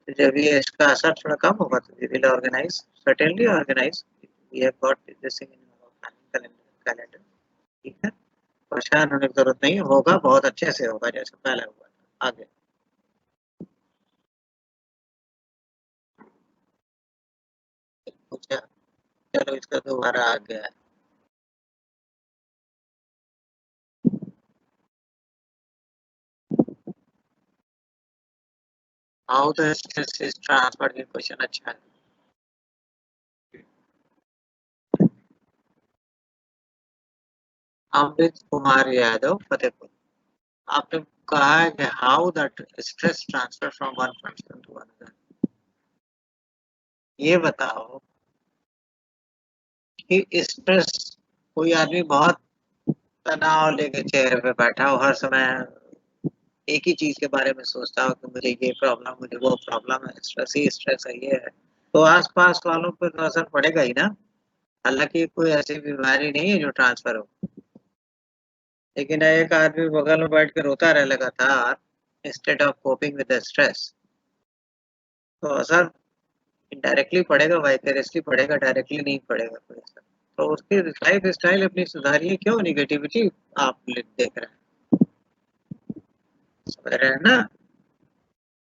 S1: तो जब ये इसका असर थोड़ा कम होगा तो we will organise, certainly organise. We have got this thing in our planning calendar. ठीक है? परेशान होने की ज़रूरत नहीं है, होगा, बहुत अच्छे से होगा जैसे पहले हुआ था। आगे पूछा, चलो इसका दोबारा आ गया है। How the stress is transferred, ये क्वेश्चन अच्छा है। अमृत कुमार यादव, फतेहपुर। आपने कहा है कि how that stress transfer from one person to another. ये बताओ कि स्ट्रेस, कोई आदमी बहुत तनाव लेके चेहरे पे बैठा हो हर समय, एक ही चीज़ के बारे में सोचता हो कि मुझे ये प्रॉब्लम, मुझे वो प्रॉब्लम है, स्ट्रेस ही स्ट्रेस है, ये है। तो आस-पास वालों पे तो असर पड़ेगा ही ना। हालाँकि कोई ऐसी बीमारी नहीं है जो ट्रांसफ़र हो। लेकिन एक आदमी बगल में बैठ के रोता रहे लगातार instead of coping with the stress, तो असर इनडायरेक्टली पड़ेगा, वाइकेरियसली पड़ेगा, डायरेक्टली नहीं पड़ेगा कोई असर। तो उसकी लाइफ़स्टाइल अपनी सुधारिए, क्यों नेगेटिविटी आप देख रहे हैं? समझ रहे हैं ना?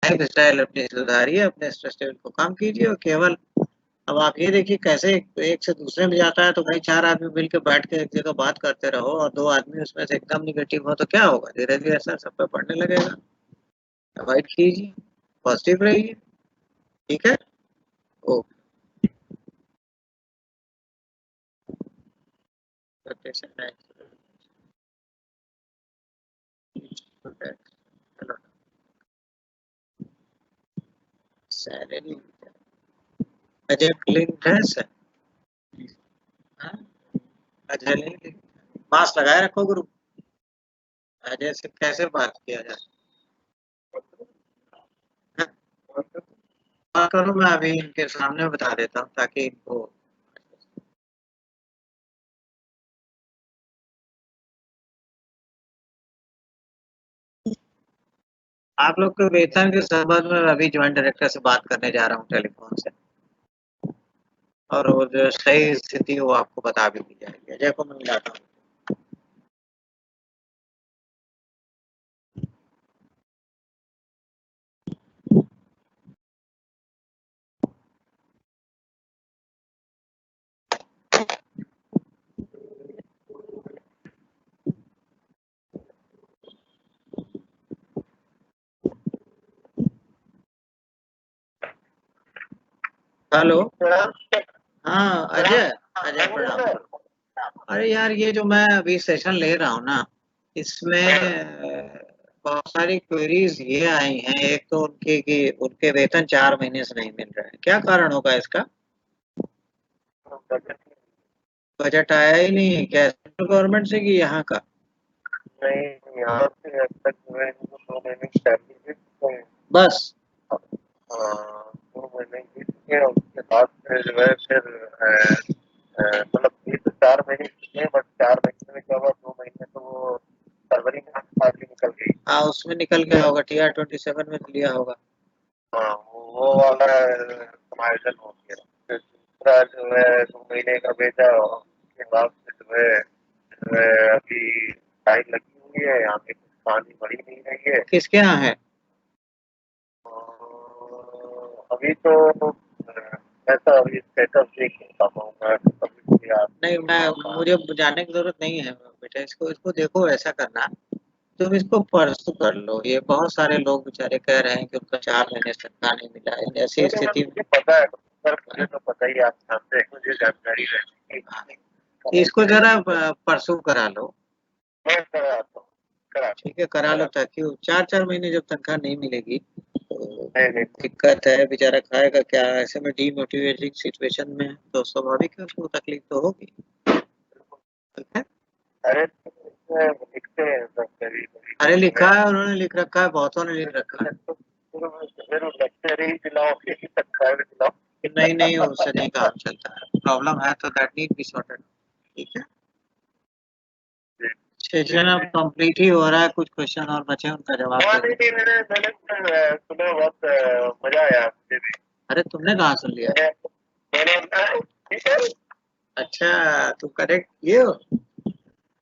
S1: लाइफ़स्टाइल अपनी सुधारिए, अपने स्ट्रेस लेवल को कम कीजिए और केवल अब आप ये देखिए कैसे एक से दूसरे में जाता है, तो भाई 4 आदमी मिल के बैठ के एक जगह बात करते रहो और 2 आदमी उसमें से एकदम नेगेटिव हो तो क्या होगा? धीरे-धीरे असर सब पे पड़ने लगेगा। अवॉइड कीजिए, पॉज़िटिव रहिए, ठीक है? ओके, चलो सैलरी अजय लिंक है सर? हाँ, अजय लिंक मास्क लगाए रखो गुरु। अजय से कैसे बात किया जाए? हाँ, हाँ, करो मैं अभी इनके सामने बता देता हूँ ताकि इनको आप लोग के वेतन के संबंध में अभी जॉइंट डायरेक्टर से बात करने जा रहा हूँ टेलीफ़ोन से और वो जो सही स्थिति वो आपको बता भी दी जाएगी। अजय को मैं मिलाता हूँ। हेलो। हाँ, अजय, अजय प्रणाम। अरे यार ये जो मैं अभी सेशन ले रहा हूँ ना, इसमें बहुत सारी क्वेरीज़ ये आई हैं। एक तो उनकी कि उनके वेतन 4 महीने से नहीं मिल रहे हैं। क्या कारण होगा इसका? बजट आया ही नहीं है क्या सेंट्रल गवर्नमेंट से कि यहाँ का?
S2: नहीं, यहाँ से अब तक जो है इनको 2 महीने की सैलरी दे चुके हैं।
S1: बस?
S2: हाँ, 2 महीने की चुके हैं, उसके बाद फिर जो है फिर मतलब ये तो 4 महीने चुके हैं, बट 4 महीने में क्या हुआ, 2 महीने तो वो फरवरी में सैलरी निकल गई।
S1: हाँ, उसमें निकल गया होगा, TR-27 में तो लिया होगा।
S2: हाँ, वो वाला समायोजन हो गया। फिर दूसरा जो है 2 महीने का भेजा, उसके बाद से जो है अभी टाइम लगी हुई है, यहाँ पे कुछ पानी बढ़ ही नहीं रही है।
S1: किसके यहाँ है?
S2: अभी तो ऐसा अभी स्टेटस देख नहीं पाऊँगा, कभी भी आप
S1: नहीं, मैं मुझे जानने की ज़रूरत नहीं है बेटा, इसको इसको देखो ऐसा करना, तुम इसको परसों कर लो। ये बहुत सारे लोग बेचारे कह रहे हैं कि उनका 4 महीने से तनख्वाह नहीं मिला है। ऐसी स्थिति में
S2: मुझे पता है सर, मुझे तो पता ही है, आप जानते हैं, मुझे जानकारी रहती है।
S1: इसको ज़रा परसों करा लो।
S2: मैं कराता हूँ,
S1: ठीक है, करा लो ताकि वो 4-4 महीने जब तनख्वाह नहीं मिलेगी तो
S2: नहीं,
S1: दिक्कत है, बेचारा खाएगा क्या? ऐसे में डीमोटिवेटिंग सिचुएशन में है, तो स्वाभाविक है उसको तकलीफ तो होगी। ठीक है?
S2: अरे लिखते हैं सब कभी-कभी।
S1: अरे लिखा है, उन्होंने लिख रखा है, बहुतों ने लिख रखा है।
S2: फिर लेक्चर ही दिलाओ, फिर तनख्वाह भी दिलाओ।
S1: कि नहीं, उससे नहीं काम चलता है। प्रॉब्लम है तो दैट नीड बी सॉर्टेड। ठीक है? सेशन अब कंप्लीट ही हो रहा है, कुछ क्वेश्चन और बचे हैं उनका जवाब
S2: हाँ,
S1: दे
S2: नहीं,
S1: दो।
S2: मैंने सुना, बहुत मजा आया मुझे भी।
S1: अरे तुमने कहाँ सुन लिया?
S2: मैंने
S1: अच्छा, तुम कनेक्ट किए हो?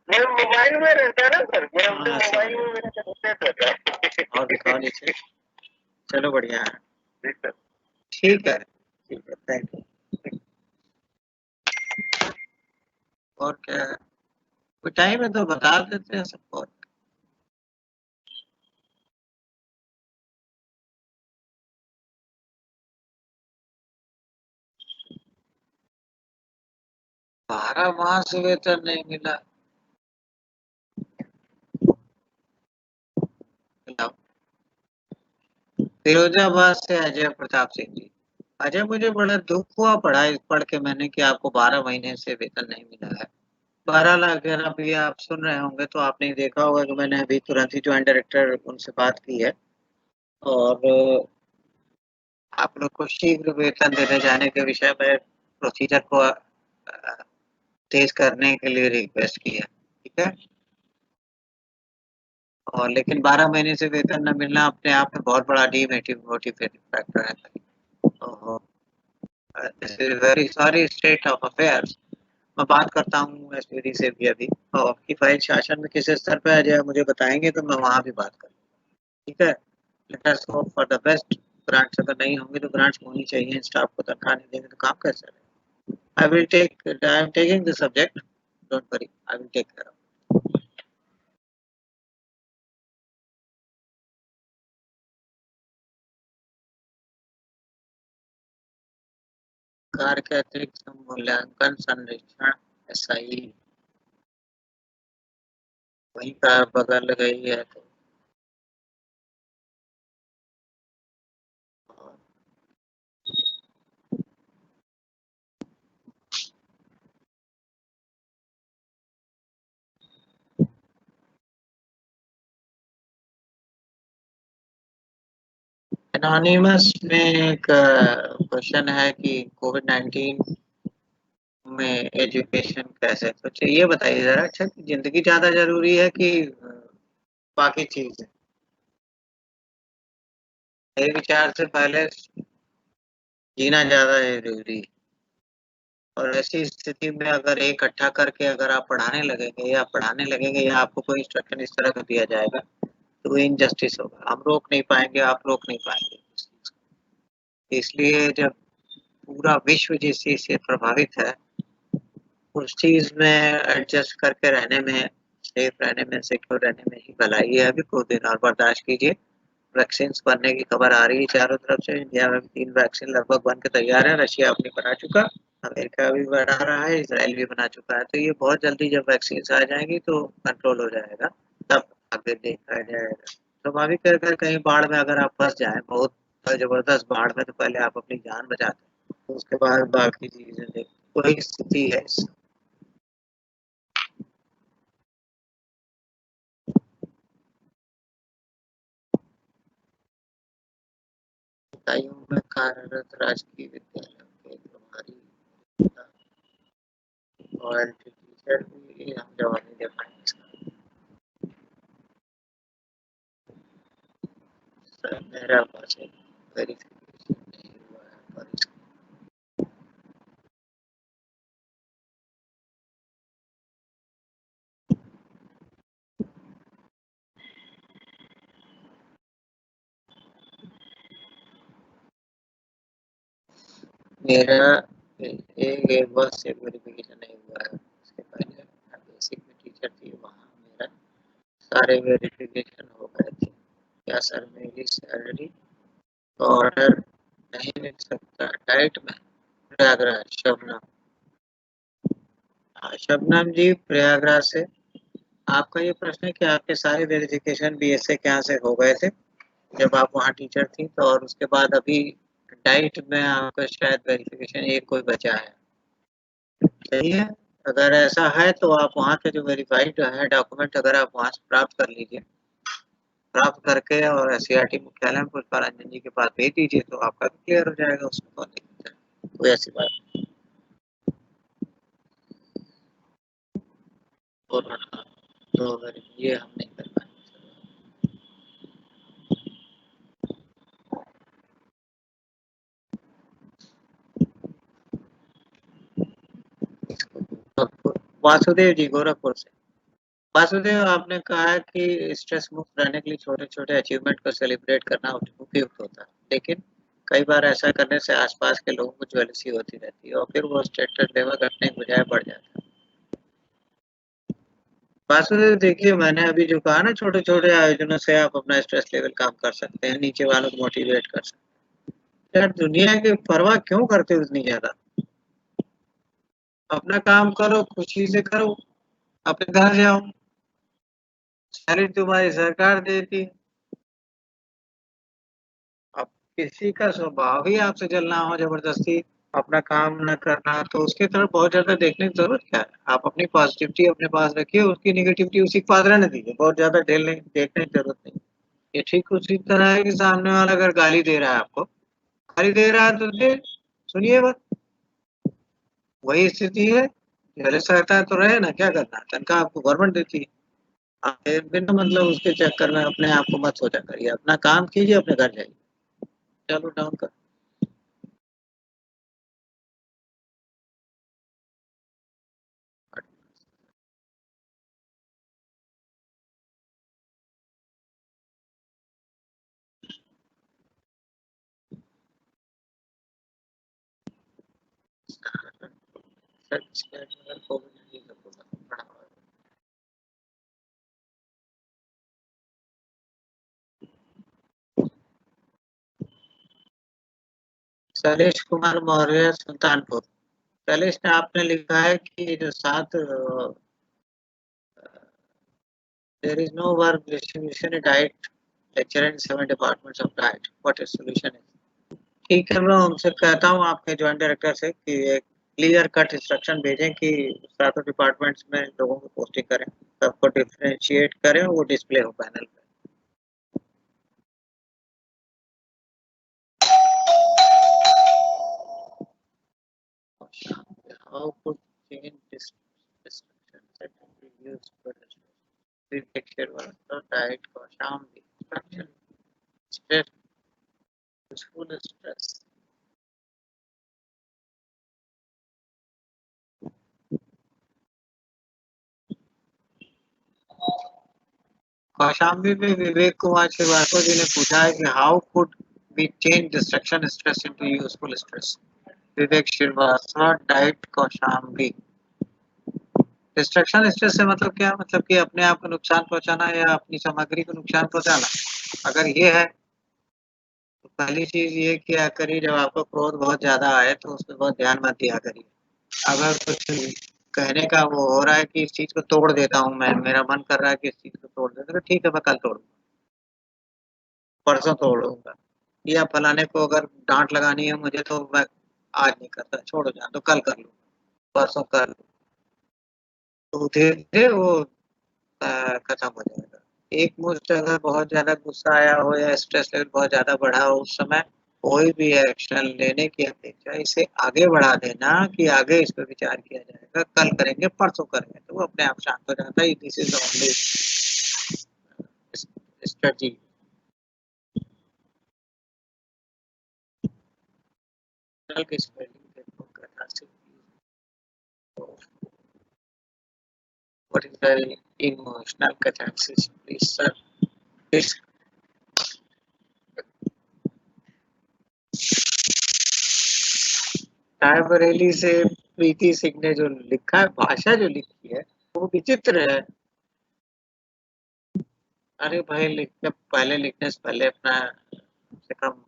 S2: मेरे मोबाइल में रहता है ना सर, मेरा
S1: हाँ,
S2: मोबाइल में मेरा कनेक्टेड रहता है।
S1: और दिखाओ नीचे। चलो बढ़िया है।
S2: जी सर।
S1: ठीक है, ठीक है, थैंक यू। और क्या है? कोई टाइम है तो बता देते हैं सबको। 12 माह से वेतन नहीं मिला। बताओ। फिरोजाबाद से अजय प्रताप सिंह जी। अजय मुझे बड़ा दुःख हुआ पढ़ के मैंने कि आपको 12 महीने से वेतन नहीं मिला है। बहरहाल अगर अभी आप सुन रहे होंगे तो आपने देखा होगा कि मैंने अभी तुरंत ही जॉइंट डायरेक्टर उनसे बात की है और आप लोग को शीघ्र वेतन देने जाने के विषय में प्रोसीजर को तेज करने के लिए रिक्वेस्ट की है, ठीक है? और लेकिन 12 महीने से वेतन न मिलना अपने आप में बहुत बड़ा डीमोटिवेटिंग फैक्टर है। ओहो! This is very sorry state of affairs. मैं बात करता हूँ एसपीडी से भी अभी और आपकी फाइल शासन में किस स्तर पे है जो मुझे बताएँगे तो मैं वहाँ भी बात करूँगा, ठीक है? Let us hope for the best. Grants अगर नहीं होंगे तो ग्रांट्स होनी चाहिए, स्टाफ को तनख्वाह नहीं देंगे तो काम कैसे चलेगा? I am taking the subject, don't worry, I will take care of it. कार्य के अतिरिक्त मूल्यांकन संरक्षण एसआई वहीं का बगल गई है तो एनोनिमस में एक क्वेश्चन है कि कोविड-19 में एजुकेशन कैसे? तो ये बताइए ज़रा अच्छा कि ज़िंदगी ज़्यादा ज़रूरी है कि बाकी चीज़ें? मेरे विचार से पहले जीना ज़्यादा ज़रूरी है और ऐसी स्थिति में अगर इकट्ठा करके अगर आप पढ़ाने लगेंगे या आपको कोई इंस्ट्रक्शन इस तरह का दिया जाएगा, तो इनजस्टिस होगा। हम रोक नहीं पाएँगे, आप रोक नहीं पाएँगे इस चीज़ को। इसलिए जब पूरा विश्व जिस चीज़ से प्रभावित है, उस चीज़ में एडजस्ट करके रहने में, सेफ रहने में, सिक्योर रहने में ही भलाई है। अभी कुछ दिन और बर्दाश्त कीजिए। वैक्सीन्स बनने की खबर आ रही है चारों तरफ से। इंडिया में भी 3 वैक्सीन लगभग बन के तैयार है। रशिया अपनी बना चुका, अमेरिका भी बना रहा है, इज़राइल भी बना चुका है। तो ये बहुत जल्दी जब वैक्सीन्स आ जाएँगी तो कंट्रोल हो जाएगा, तब आगे देखा जाएगा। स्वाभाविक है अगर कहीं बाढ़ में अगर आप फँस जाएँ, बहुत ज़बरदस्त बाढ़ में तो पहले आप अपनी जान बचाते हैं, तो उसके बाद बाकी चीज़ें देखते हैं। वही स्थिति है इस इकाइयों में कार्यरत राजकीय विद्यालयों के प्रभारी और टीचर भी हम जवाब नहीं दे पाएँगे इसका। सर मेरा पास एक वेरिफिकेशन नहीं हुआ है और इसका मेरा एक बस से वेरिफिकेशन नहीं हुआ है। उसके पहले मैं बेसिक में टीचर थी, वहाँ मेरा सारे वेरिफिकेशन हो गए थे। क्या सर मेरी सैलरी का ऑर्डर नहीं मिल सकता डाइट में? प्रयागराज शबनम। शबनम जी प्रयागराज से। आपका ये प्रश्न है कि आपके सारे वेरिफिकेशन बीएसए के यहाँ से हो गए थे, जब आप वहाँ टीचर थी तो और उसके बाद अभी डाइट में आपका शायद वेरिफिकेशन एक कोई बचा है। सही है? अगर ऐसा है तो आप वहाँ के जो वेरिफाइड है डॉक्यूमेंट अगर आप वहाँ से प्राप्त कर लीजिए। प्राप्त करके और सीआरटी मुख्यालय में पुष्पारंजन जी के पास भेज दीजिए तो आपका भी क्लियर हो जाएगा उसमें कौन दिक्कत है। कोई ऐसी बात नहीं। और हाँ, तो अगर ये हम नहीं कर पाएँगे इसको गोरखपुर वासुदेव जी गोरखपुर से। वासुदेव आपने कहा है कि स्ट्रेस मुक्त रहने के लिए छोटे-छोटे अचीवमेंट को सेलिब्रेट करना उपयुक्त होता है। लेकिन कई बार ऐसा करने से आस-पास के लोगों को जेलसी होती रहती है और फिर वो स्टेटस लेवल घटने के बजाय बढ़ जाता है। वासुदेव देखिए मैंने अभी जो कहा ना छोटे-छोटे आयोजनों से आप अपना स्ट्रेस लेवल कम कर सकते हैं, नीचे वालों को मोटिवेट कर सकते हैं। यार दुनिया की परवाह क्यों करते हो इतनी ज़्यादा? अपना काम करो, खुशी से करो, अपने घर जाओ, सैलरी तुम्हारी सरकार देती है। अब किसी का स्वभाव ही आपसे जलना हो ज़बरदस्ती अपना काम न करना, तो उसकी तरफ बहुत ज़्यादा देखने की ज़रूरत क्या है? आप अपनी पॉज़िटिविटी अपने पास रखिए, उसकी नेगेटिविटी उसी के पास रहने दीजिए, बहुत ज़्यादा ढेलने देखने की ज़रूरत नहीं। ये ठीक उसी तरह है कि सामने वाला अगर गाली दे रहा है आपको, गाली दे रहा है तो दे, सुनिए बस, वही स्थिति है, जेलस रहता है तो रहे ना, क्या करना है? तनख्वाह आपको गवर्नमेंट देती है। आप बिना मतलब उसके चक्कर में अपने आप को मत सोचा करिए, अपना काम कीजिए, अपने घर जाइए। चलो डाउन कर। सच कहने को भी नहीं पड़ा। शैलेश कुमार मौर्य सुल्तानपुर। शैलेश ने आपने लिखा है कि जो 7 there is no work distribution in diet lecture in 7 departments of diet. What is solution is? ठीक है, मैं उनसे कहता हूँ आपके जॉइंट डायरेक्टर से कि एक क्लियर कट इंस्ट्रक्शन भेजें कि सातों डिपार्टमेंट्स में लोगों को पोस्टिंग करें, सबको डिफरेंशिएट करें, वो डिस्प्ले हो पैनल पे। How could change this description set and use for the picture was the diet for Sham the instruction stress useful stress Kaushambi में विवेक कुमार श्रीवास्तव जी ने पूछा है कि how could we change distraction stress into useful stress? Vivek Srivastava DIET Kaushambi. Distraction stress से मतलब क्या? मतलब कि अपने आप को नुकसान पहुंचाना या अपनी सामग्री को नुकसान पहुंचाना। अगर ये है तो पहली चीज ये किया करिए, जब आपको क्रोध बहुत ज्यादा आए तो उसमें बहुत ध्यान मत दिया करिए। अगर कुछ कहने का वो हो रहा है कि इस चीज को तोड़ देता हूँ मैं, मेरा मन कर रहा है कि इस चीज को तोड़ देता, तो ठीक है मैं कल तोड़ूंगा, परसों तोड़ूंगा। या फलाने को अगर डांट लगानी है मुझे तो मैं आज नहीं करता, छोड़ो जान तो कल कर लूँ, परसों कर लूँ, तो धीरे धीरे वो खत्म हो जाएगा। एक मुश्त अगर बहुत ज़्यादा गुस्सा आया हो या स्ट्रेस लेवल बहुत ज़्यादा बढ़ा हो उस समय, कोई भी एक्शन लेने की अपेक्षा इसे आगे बढ़ा देना कि आगे इस पे विचार किया जाएगा, कल करेंगे, परसों करेंगे, तो वो अपने आप शांत हो जाता है। This is the only strategy. कल की स्पेलिंग देखो कथा से। What is the emotional catharsis please sir? इस रायबरेली से प्रीति सिंह ने जो लिखा है, भाषा जो लिखी है वो विचित्र है। अरे भाई लिखने से पहले अपना कम से कम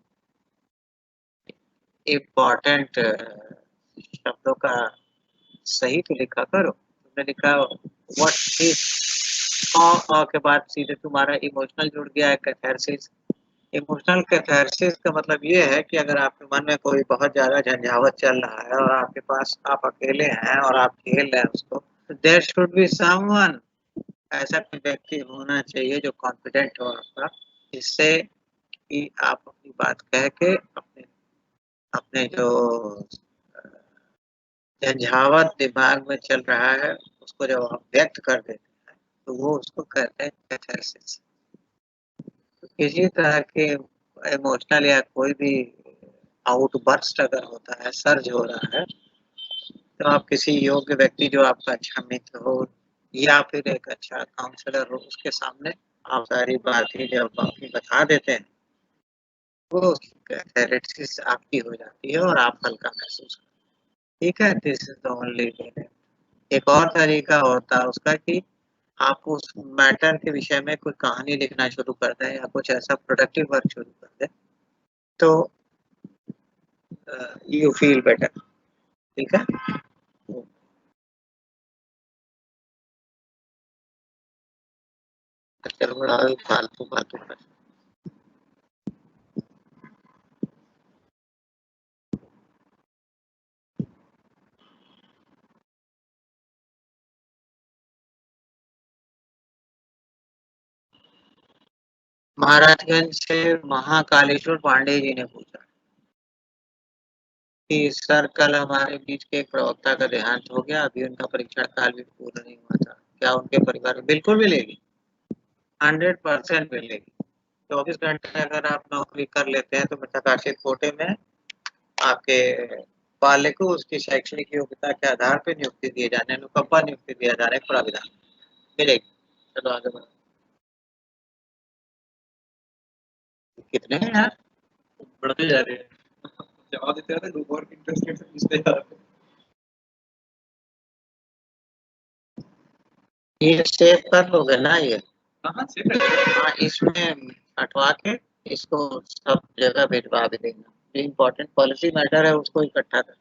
S1: इम्पोर्टेंट शब्दों का सही तो लिखा करो। तुमने लिखा व्हाट इज अ के बाद सीधे तुम्हारा इमोशनल जुड़ गया है कैथारसिस। इमोशनल कैथारसिस का मतलब ये है कि अगर आपके मन में कोई बहुत ज़्यादा झंझावत चल रहा है और आपके पास आप अकेले हैं और आप झेल रहे हैं उसको, देयर शुड बी समवन, ऐसा कोई व्यक्ति होना चाहिए जो कॉन्फिडेंट हो आपका, जिससे कि आप अपनी बात कह के अपने अपने जो झंझावत दिमाग में चल रहा है उसको जब आप व्यक्त कर देते हैं तो वो उसको कहते हैं कैथारसिस। तो किसी तरह के इमोशनल या कोई भी आउटबर्स्ट अगर होता है, सर्ज हो रहा है, तो आप किसी योग्य व्यक्ति जो आपका अच्छा मित्र हो या फिर एक अच्छा काउंसलर हो उसके सामने आप सारी बातें जब अपनी बता देते हैं, वो कैथारसिस आपकी हो जाती है और आप हल्का महसूस करते हैं। ठीक है, this is the only way. एक और तरीका होता है उसका कि आप उस मैटर के विषय में कोई कहानी लिखना शुरू कर दें या कुछ ऐसा प्रोडक्टिव वर्क शुरू कर दें, तो यू फील बेटर। ठीक है। चलो बड़ा फालतू फालतू महाराजगंज से महाकालेश्वर पांडे जी ने पूछा कि सर कल हमारे बीच के एक प्रवक्ता का देहांत हो गया, अभी उनका परीक्षण काल भी पूर्ण नहीं हुआ था, क्या उनके परिवार में बिल्कुल मिलेगी? 100% मिलेगी। 24 घंटे अगर आप नौकरी कर लेते हैं तो प्रकाशित कोटे में आपके पाले को उसकी शैक्षणिक योग्यता के आधार पर नियुक्ति दिए जाने, अनुकंपा नियुक्ति दिया जाने का प्राविधान मिलेगी। चलो आगे बढ़ो। कितने हैं यार? बढ़ते जा रहे हैं। जवाब देते रहते लोग और इंटरेस्टेड से पूछते जा रहे हैं। ये सेव कर लोगे ना ये? हाँ सेव है। हाँ इसमें हटवा के इसको सब जगह भिजवा भी देना। जो इम्पोर्टेंट पॉलिसी मैटर है उसको इकट्ठा कर।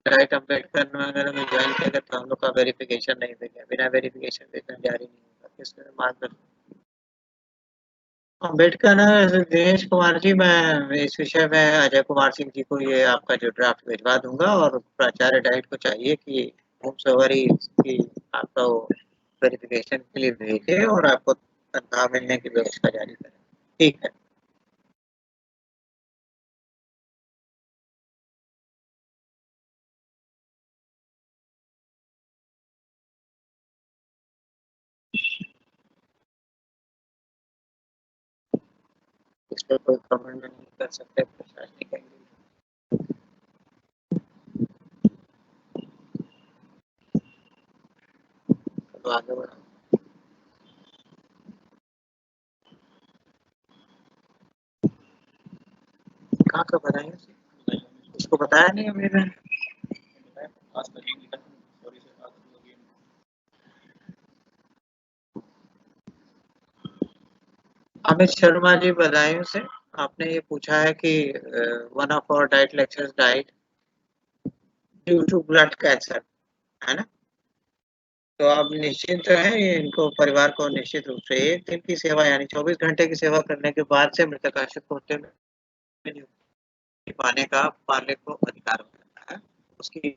S1: राइट अम्बेडकर नगर में ज्वाइन किया तो हम लोग का वेरिफिकेशन नहीं देंगे, बिना वेरिफिकेशन वेतन जारी नहीं होगा। किसने मार्गदर्शन? अम्बेडकर नगर दिनेश कुमार जी, मैं इस विषय में अजय कुमार सिंह जी को ये आपका जो ड्राफ्ट भिजवा दूंगा और प्राचार्य डाइट को चाहिए कि होम सवारी की आपका वेरिफिकेशन के लिए भेजे और आपको तनख्वाह मिलने की व्यवस्था जारी करें। ठीक है। इस पर कोई कमेंट नहीं कर सकते प्रशासनिक है। तो आगे बढ़ो। कहाँ का बताएंगे? उसको बताया नहीं अभी मैंने। अमित शर्मा जी बदायूं से आपने ये पूछा है कि one of our DIET lecturers DIET due to blood cancer, है ना? तो आप निश्चिंत रहें, इनको परिवार को निश्चित रूप से 1 दिन की सेवा यानी 24 घंटे की सेवा करने के बाद से मृतकाशित कोटे में नियुक्ति पाने का पाले को अधिकार होता है। उसकी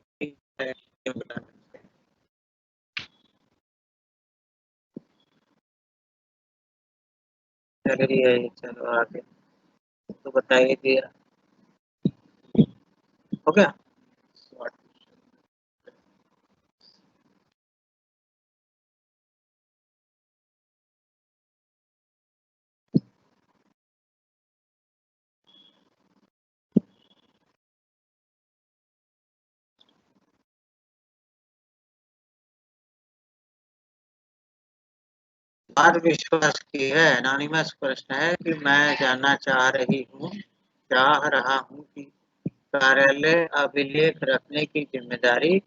S1: सैलरी है। चलो आगे तो बताइए कि हो गया? बात विश्वास की है। एनोनिमस प्रश्न है कि मैं जानना चाह रहा हूँ कि कार्यालय अभिलेख रखने की जिम्मेदारी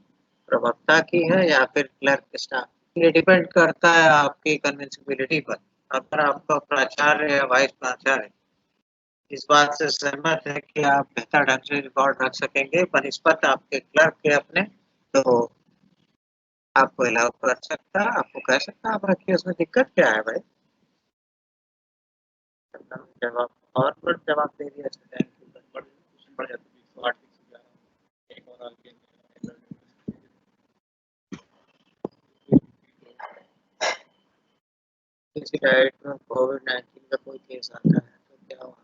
S1: प्रवक्ता की है या फिर क्लर्क स्टाफ? ये डिपेंड करता है आपकी कन्विंसिबिलिटी पर। अगर आपका प्राचार्य या वाइस प्राचार्य इस बात से सहमत है कि आप बेहतर ढंग से रिकॉर्ड रख सकेंगे बनिस्पत आपके क्लर्क के अपने, तो आपको अलाउ कर सकता है, आपको कह सकता है आप रखिए, उसमें दिक्कत क्या है भाई? जवाब और पर जवाब दे दिया बढ़ जाता किसी डाइट में कोविड-19 का कोई केस आता है तो क्या हुआ?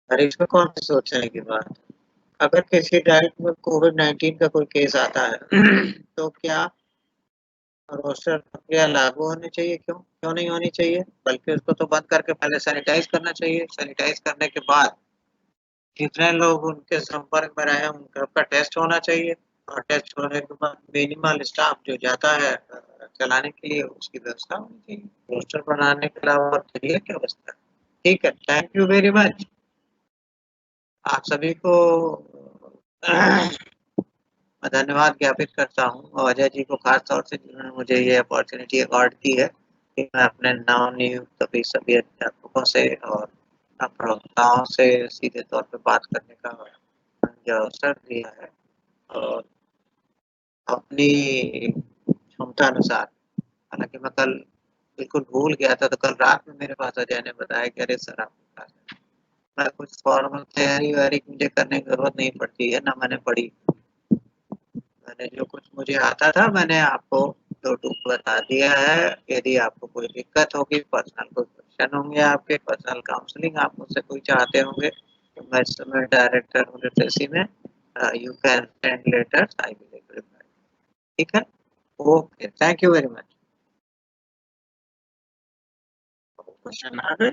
S1: अरे इसमें कौन सी सोचने की बात है? अगर किसी डाइट में कोविड-19 का कोई केस आता है तो क्या रोस्टर प्रक्रिया लागू होनी चाहिए? क्यों क्यों नहीं होनी चाहिए? बल्कि उसको तो बंद करके पहले सैनिटाइज करना चाहिए। सैनिटाइज करने के बाद जितने लोग उनके संपर्क में रहे उनका सबका टेस्ट होना चाहिए और टेस्ट होने के बाद मिनिमल स्टाफ जो जाता है चलाने के लिए उसकी व्यवस्था होनी चाहिए। रोस्टर बनाने के अलावा और करिए क्या व्यवस्था? ठीक है, थैंक यू वेरी मच। आप सभी को मैं धन्यवाद ज्ञापित करता हूँ और अजय जी को खास तौर से जिन्होंने मुझे ये अपॉर्चुनिटी अकॉर्ड की है कि मैं अपने नवनियुक्त सभी अध्यापकों से और प्रवक्ताओं से सीधे तौर पे बात करने का जो अवसर दिया है और अपनी क्षमता अनुसार, हालांकि मैं कल बिल्कुल भूल गया था तो कल रात में मेरे पास अजय ने बताया कि अरे सर आपके पास मैं कुछ फॉर्मल तैयारी वैयारी मुझे करने की जरूरत नहीं पड़ती है ना, मैंने पढ़ी। मैंने जो कुछ मुझे आता था मैंने आपको तो टूक बता दिया है। यदि आपको कोई दिक्कत होगी, पर्सनल कोई क्वेश्चन होंगे आपके, पर्सनल काउंसलिंग आप मुझसे कोई चाहते होंगे, तो मैं इस समय डायरेक्टर हूँ लिटरेसी में। You can send letters, I will reply. ठीक है? Okay, thank you very much. Question आ गए?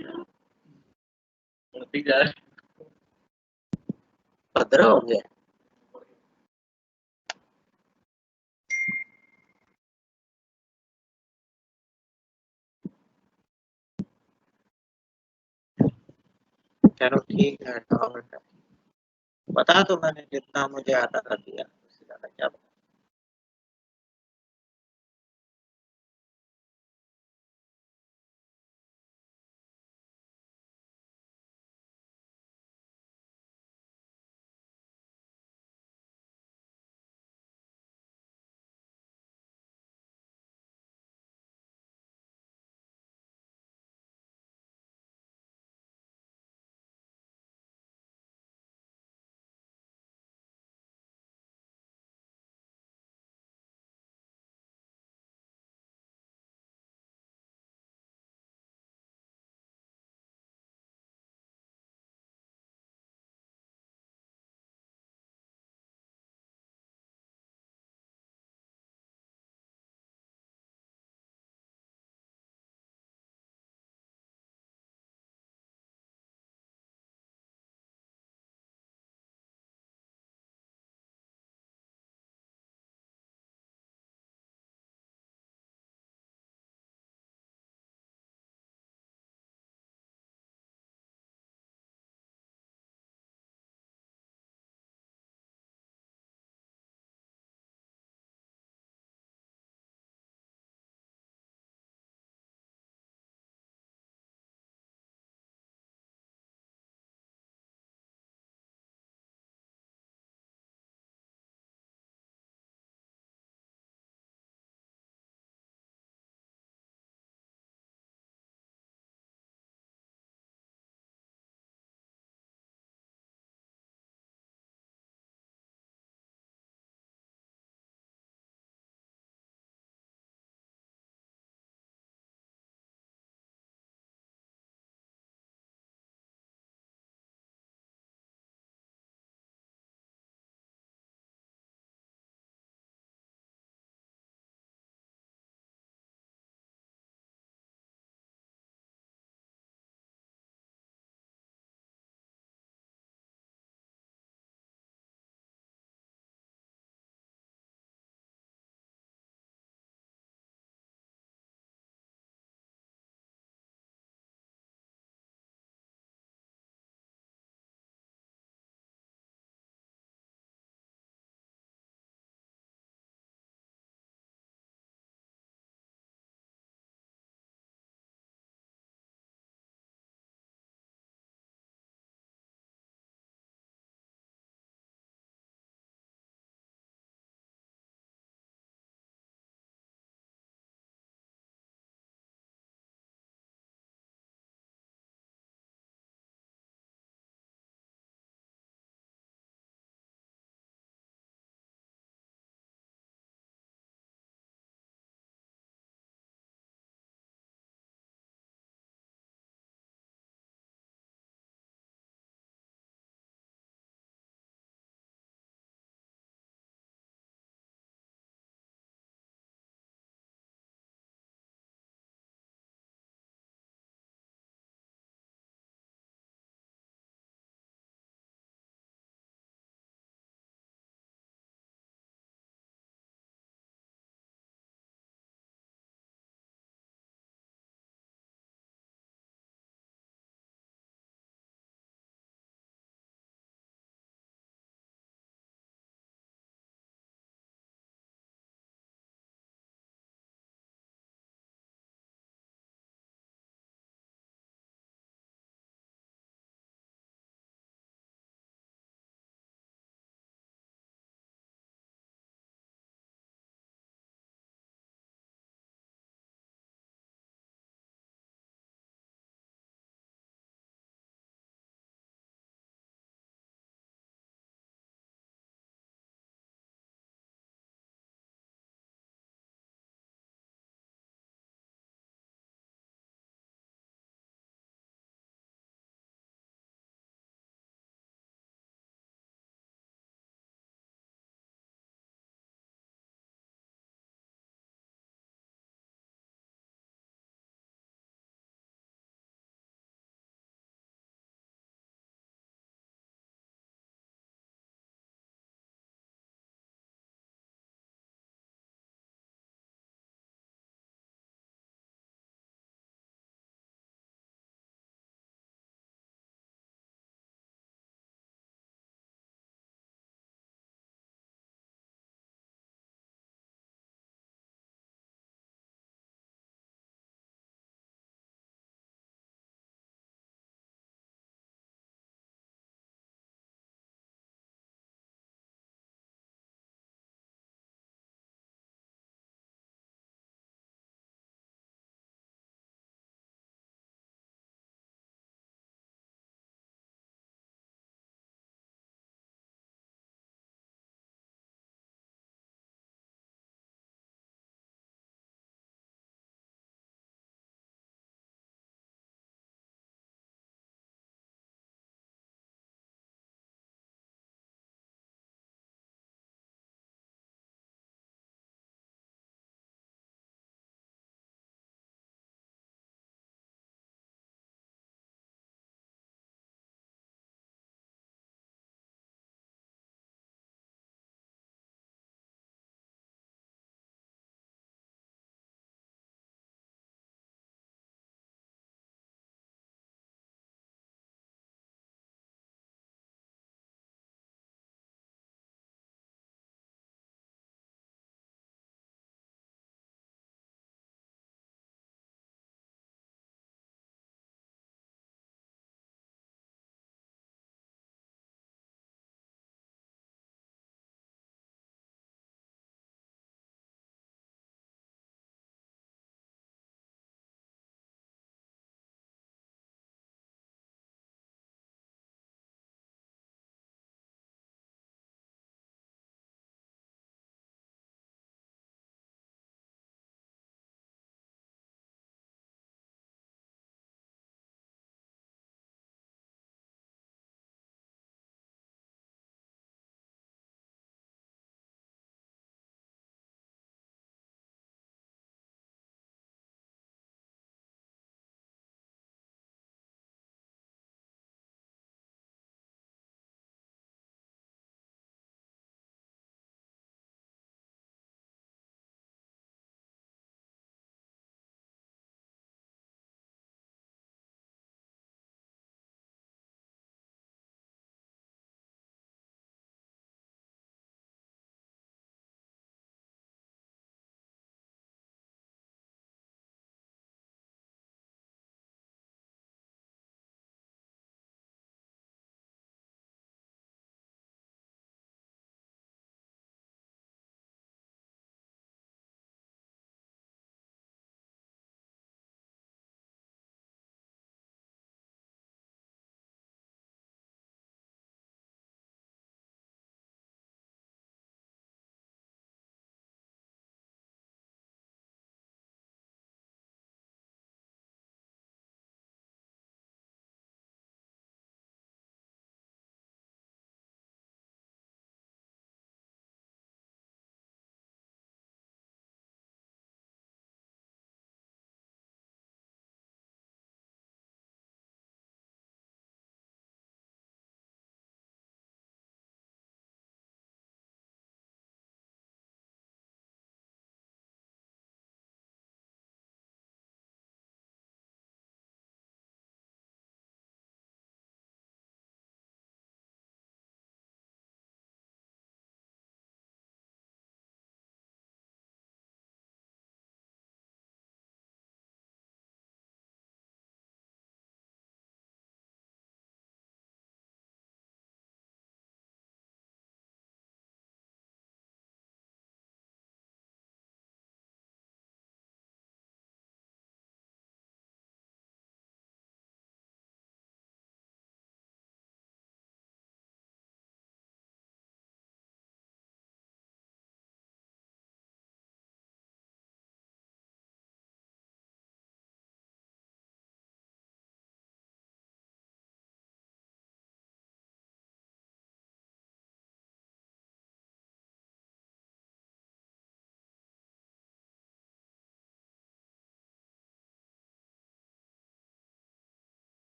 S1: 15 हो गया। चलो ठीक है, बता दो, मैंने जितना मुझे आता था दिया, उससे ज्यादा क्या